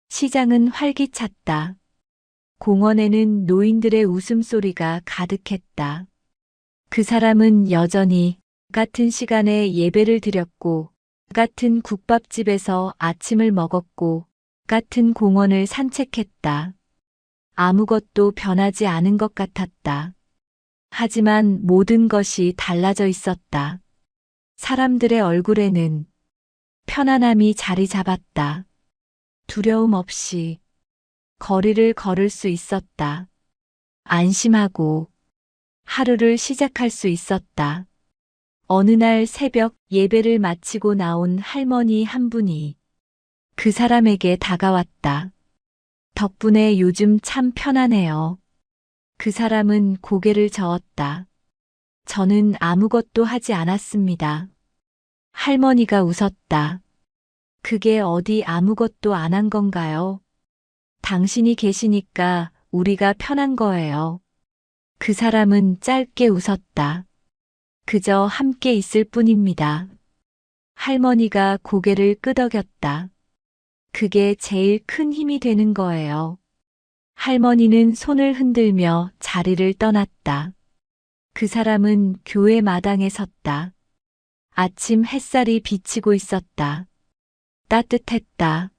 시장은 활기찼다. 공원에는 노인들의 웃음소리가 가득했다. 그 사람은 여전히 같은 시간에 예배를 드렸고, 같은 국밥집에서 아침을 먹었고, 같은 공원을 산책했다. 아무것도 변하지 않은 것 같았다. 하지만 모든 것이 달라져 있었다. 사람들의 얼굴에는 편안함이 자리 잡았다. 두려움 없이 거리를 걸을 수 있었다. 안심하고 하루를 시작할 수 있었다. 어느 날 새벽 예배를 마치고 나온 할머니 한 분이 그 사람에게 다가왔다. 덕분에 요즘 참 편하네요. 그 사람은 고개를 저었다. 저는 아무것도 하지 않았습니다. 할머니가 웃었다. 그게 어디 아무것도 안 한 건가요? 당신이 계시니까 우리가 편한 거예요. 그 사람은 짧게 웃었다. 그저 함께 있을 뿐입니다. 할머니가 고개를 끄덕였다. 그게 제일 큰 힘이 되는 거예요. 할머니는 손을 흔들며 자리를 떠났다. 그 사람은 교회 마당에 섰다. 아침 햇살이 비치고 있었다. 따뜻했다.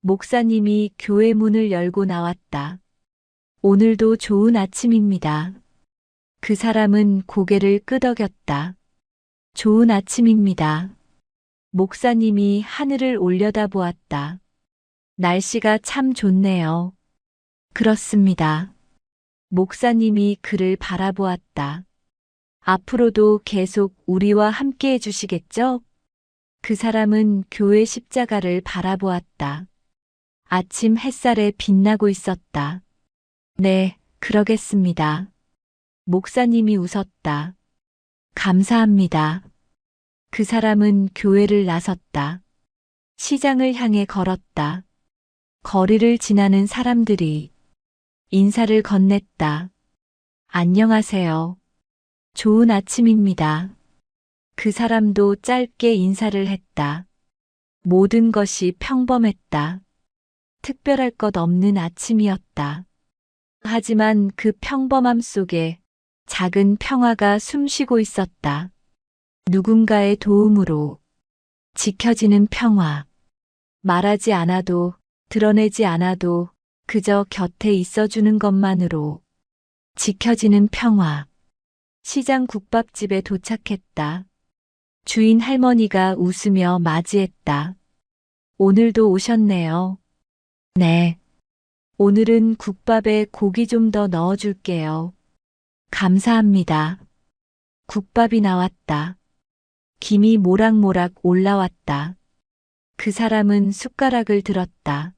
목사님이 교회 문을 열고 나왔다. 오늘도 좋은 아침입니다. 그 사람은 고개를 끄덕였다. 좋은 아침입니다. 목사님이 하늘을 올려다보았다. 날씨가 참 좋네요. 그렇습니다. 목사님이 그를 바라보았다. 앞으로도 계속 우리와 함께 해주시겠죠? 그 사람은 교회 십자가를 바라보았다. 아침 햇살에 빛나고 있었다. 네, 그러겠습니다. 목사님이 웃었다. 감사합니다. 그 사람은 교회를 나섰다. 시장을 향해 걸었다. 거리를 지나는 사람들이 인사를 건넸다. 안녕하세요. 좋은 아침입니다. 그 사람도 짧게 인사를 했다. 모든 것이 평범했다. 특별할 것 없는 아침이었다. 하지만 그 평범함 속에 작은 평화가 숨쉬고 있었다. 누군가의 도움으로 지켜지는 평화. 말하지 않아도, 드러내지 않아도 그저 곁에 있어주는 것만으로 지켜지는 평화. 시장 국밥집에 도착했다. 주인 할머니가 웃으며 맞이했다. 오늘도 오셨네요. 네. 오늘은 국밥에 고기 좀 더 넣어줄게요. 감사합니다. 국밥이 나왔다. 김이 모락모락 올라왔다. 그 사람은 숟가락을 들었다.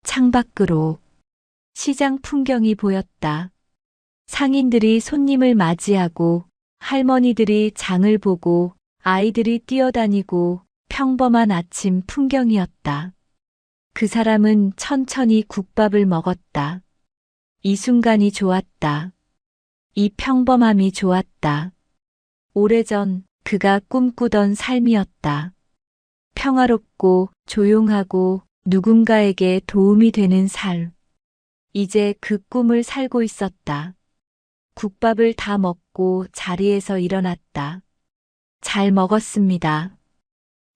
창밖으로 시장 풍경이 보였다. 상인들이 손님을 맞이하고 할머니들이 장을 보고 아이들이 뛰어다니고 평범한 아침 풍경이었다. 그 사람은 천천히 국밥을 먹었다. 이 순간이 좋았다. 이 평범함이 좋았다. 오래전 그가 꿈꾸던 삶이었다. 평화롭고 조용하고 누군가에게 도움이 되는 삶. 이제 그 꿈을 살고 있었다. 국밥을 다 먹고 자리에서 일어났다. 잘 먹었습니다.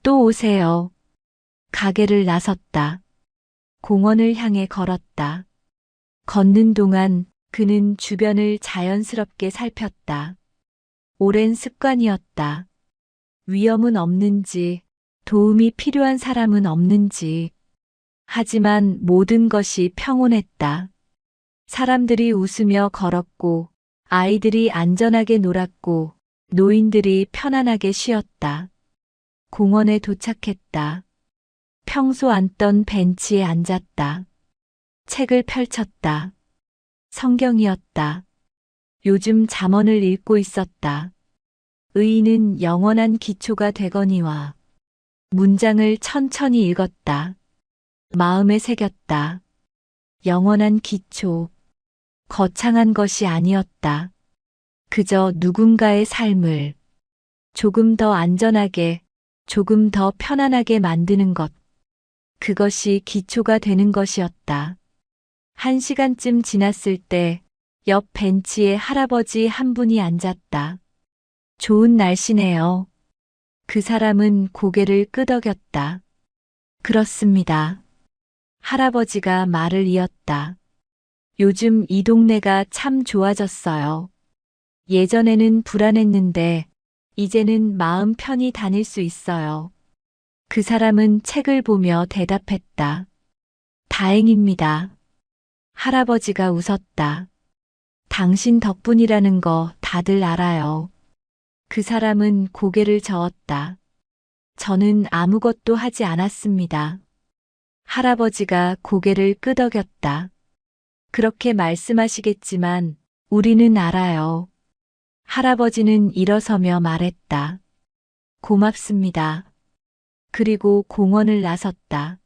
또 오세요. 가게를 나섰다. 공원을 향해 걸었다. 걷는 동안 그는 주변을 자연스럽게 살폈다. 오랜 습관이었다. 위험은 없는지, 도움이 필요한 사람은 없는지. 하지만 모든 것이 평온했다. 사람들이 웃으며 걸었고, 아이들이 안전하게 놀았고, 노인들이 편안하게 쉬었다. 공원에 도착했다. 평소 앉던 벤치에 앉았다. 책을 펼쳤다. 성경이었다. 요즘 잠언을 읽고 있었다. 의인은 영원한 기초가 되거니와. 문장을 천천히 읽었다. 마음에 새겼다. 영원한 기초. 거창한 것이 아니었다. 그저 누군가의 삶을 조금 더 안전하게, 조금 더 편안하게 만드는 것. 그것이 기초가 되는 것이었다. 1시간쯤 지났을 때 옆 벤치에 할아버지 한 분이 앉았다. 좋은 날씨네요. 그 사람은 고개를 끄덕였다. 그렇습니다. 할아버지가 말을 이었다. 요즘 이 동네가 참 좋아졌어요. 예전에는 불안했는데 이제는 마음 편히 다닐 수 있어요. 그 사람은 책을 보며 대답했다. 다행입니다. 할아버지가 웃었다. 당신 덕분이라는 거 다들 알아요. 그 사람은 고개를 저었다. 저는 아무것도 하지 않았습니다. 할아버지가 고개를 끄덕였다. 그렇게 말씀하시겠지만 우리는 알아요. 할아버지는 일어서며 말했다. 고맙습니다. 그리고 공원을 나섰다.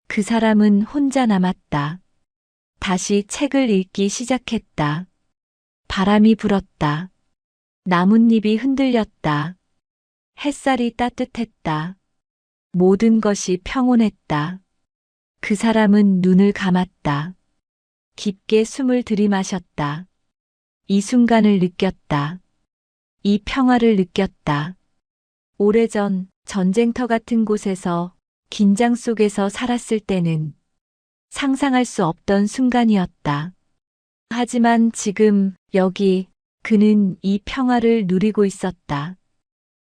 그 사람은 혼자 남았다. 다시 책을 읽기 시작했다. 바람이 불었다. 나뭇잎이 흔들렸다. 햇살이 따뜻했다. 모든 것이 평온했다. 그 사람은 눈을 감았다. 깊게 숨을 들이마셨다. 이 순간을 느꼈다. 이 평화를 느꼈다. 오래전 전쟁터 같은 곳에서 긴장 속에서 살았을 때는 상상할 수 없던 순간이었다. 하지만 지금 여기 그는 이 평화를 누리고 있었다.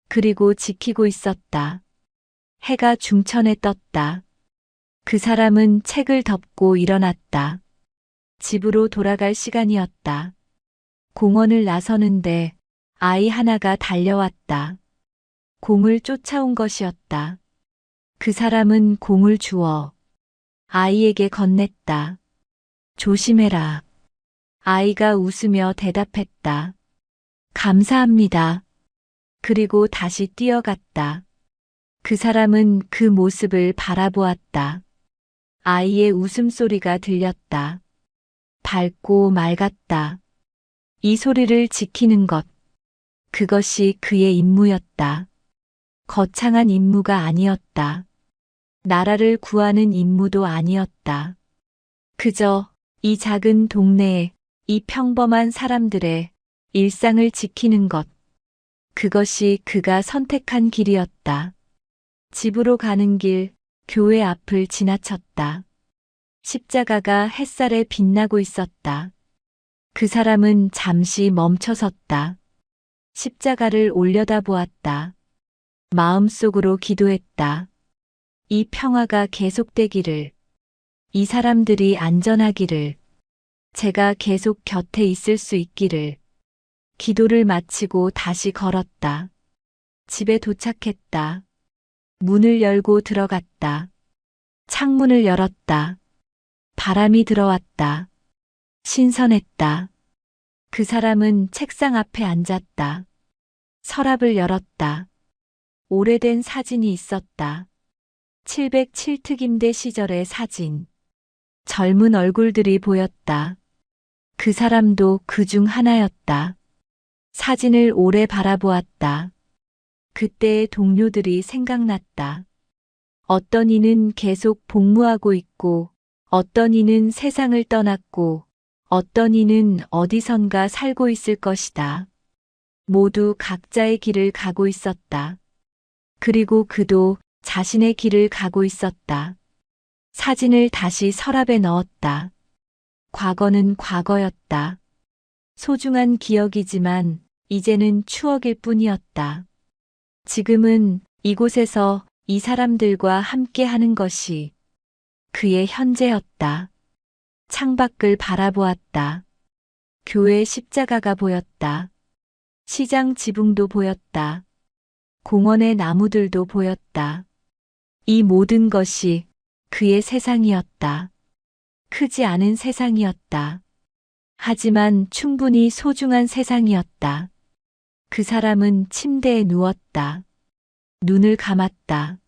그리고 지키고 있었다. 해가 중천에 떴다. 그 사람은 책을 덮고 일어났다. 집으로 돌아갈 시간이었다. 공원을 나서는데 아이 하나가 달려왔다. 공을 쫓아온 것이었다. 그 사람은 공을 주워 아이에게 건넸다. 조심해라. 아이가 웃으며 대답했다. 감사합니다. 그리고 다시 뛰어갔다. 그 사람은 그 모습을 바라보았다. 아이의 웃음소리가 들렸다. 밝고 맑았다. 이 소리를 지키는 것. 그것이 그의 임무였다. 거창한 임무가 아니었다. 나라를 구하는 임무도 아니었다. 그저 이 작은 동네에 이 평범한 사람들의 일상을 지키는 것. 그것이 그가 선택한 길이었다. 집으로 가는 길, 교회 앞을 지나쳤다. 십자가가 햇살에 빛나고 있었다. 그 사람은 잠시 멈춰섰다. 십자가를 올려다보았다. 마음속으로 기도했다. 이 평화가 계속되기를, 이 사람들이 안전하기를, 제가 계속 곁에 있을 수 있기를. 기도를 마치고 다시 걸었다. 집에 도착했다. 문을 열고 들어갔다. 창문을 열었다. 바람이 들어왔다. 신선했다. 그 사람은 책상 앞에 앉았다. 서랍을 열었다. 오래된 사진이 있었다. 707특임대 시절의 사진. 젊은 얼굴들이 보였다. 그 사람도 그 중 하나였다. 사진을 오래 바라보았다. 그때의 동료들이 생각났다. 어떤 이는 계속 복무하고 있고, 어떤 이는 세상을 떠났고, 어떤 이는 어디선가 살고 있을 것이다. 모두 각자의 길을 가고 있었다. 그리고 그도 자신의 길을 가고 있었다. 사진을 다시 서랍에 넣었다. 과거는 과거였다. 소중한 기억이지만 이제는 추억일 뿐이었다. 지금은 이곳에서 이 사람들과 함께 하는 것이 그의 현재였다. 창밖을 바라보았다. 교회 십자가가 보였다. 시장 지붕도 보였다. 공원의 나무들도 보였다. 이 모든 것이 그의 세상이었다. 크지 않은 세상이었다. 하지만 충분히 소중한 세상이었다. 그 사람은 침대에 누웠다. 눈을 감았다.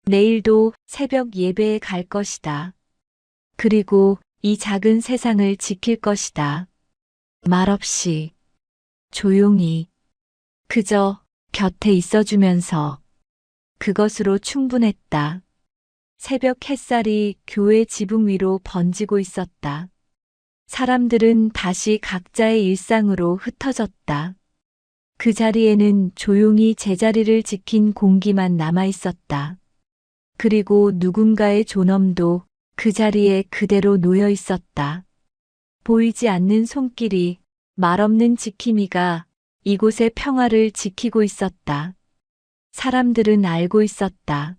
내일도 새벽 예배에 갈 것이다. 그리고 이 작은 세상을 지킬 것이다. 말없이, 조용히, 그저 곁에 있어주면서 그것으로 충분했다. 새벽 햇살이 교회 지붕 위로 번지고 있었다. 사람들은 다시 각자의 일상으로 흩어졌다. 그 자리에는 조용히 제자리를 지킨 공기만 남아 있었다. 그리고 누군가의 존엄도 그 자리에 그대로 놓여 있었다. 보이지 않는 손길이, 말없는 지킴이가 이곳의 평화를 지키고 있었다. 사람들은 알고 있었다.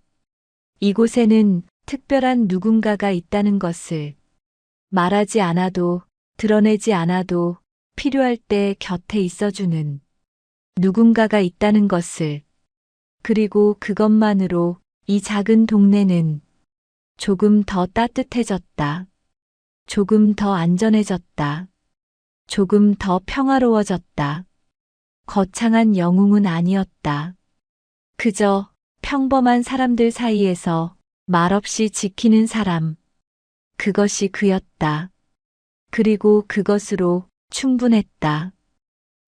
이곳에는 특별한 누군가가 있다는 것을. 말하지 않아도, 드러내지 않아도 필요할 때 곁에 있어주는 누군가가 있다는 것을. 그리고 그것만으로 이 작은 동네는 조금 더 따뜻해졌다. 조금 더 안전해졌다. 조금 더 평화로워졌다. 거창한 영웅은 아니었다. 그저 평범한 사람들 사이에서 말없이 지키는 사람. 그것이 그였다. 그리고 그것으로 충분했다.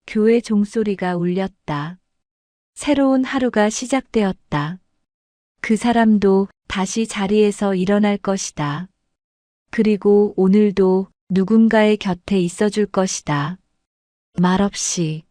교회 종소리가 울렸다. 새로운 하루가 시작되었다. 그 사람도 다시 자리에서 일어날 것이다. 그리고 오늘도 누군가의 곁에 있어줄 것이다. 말없이.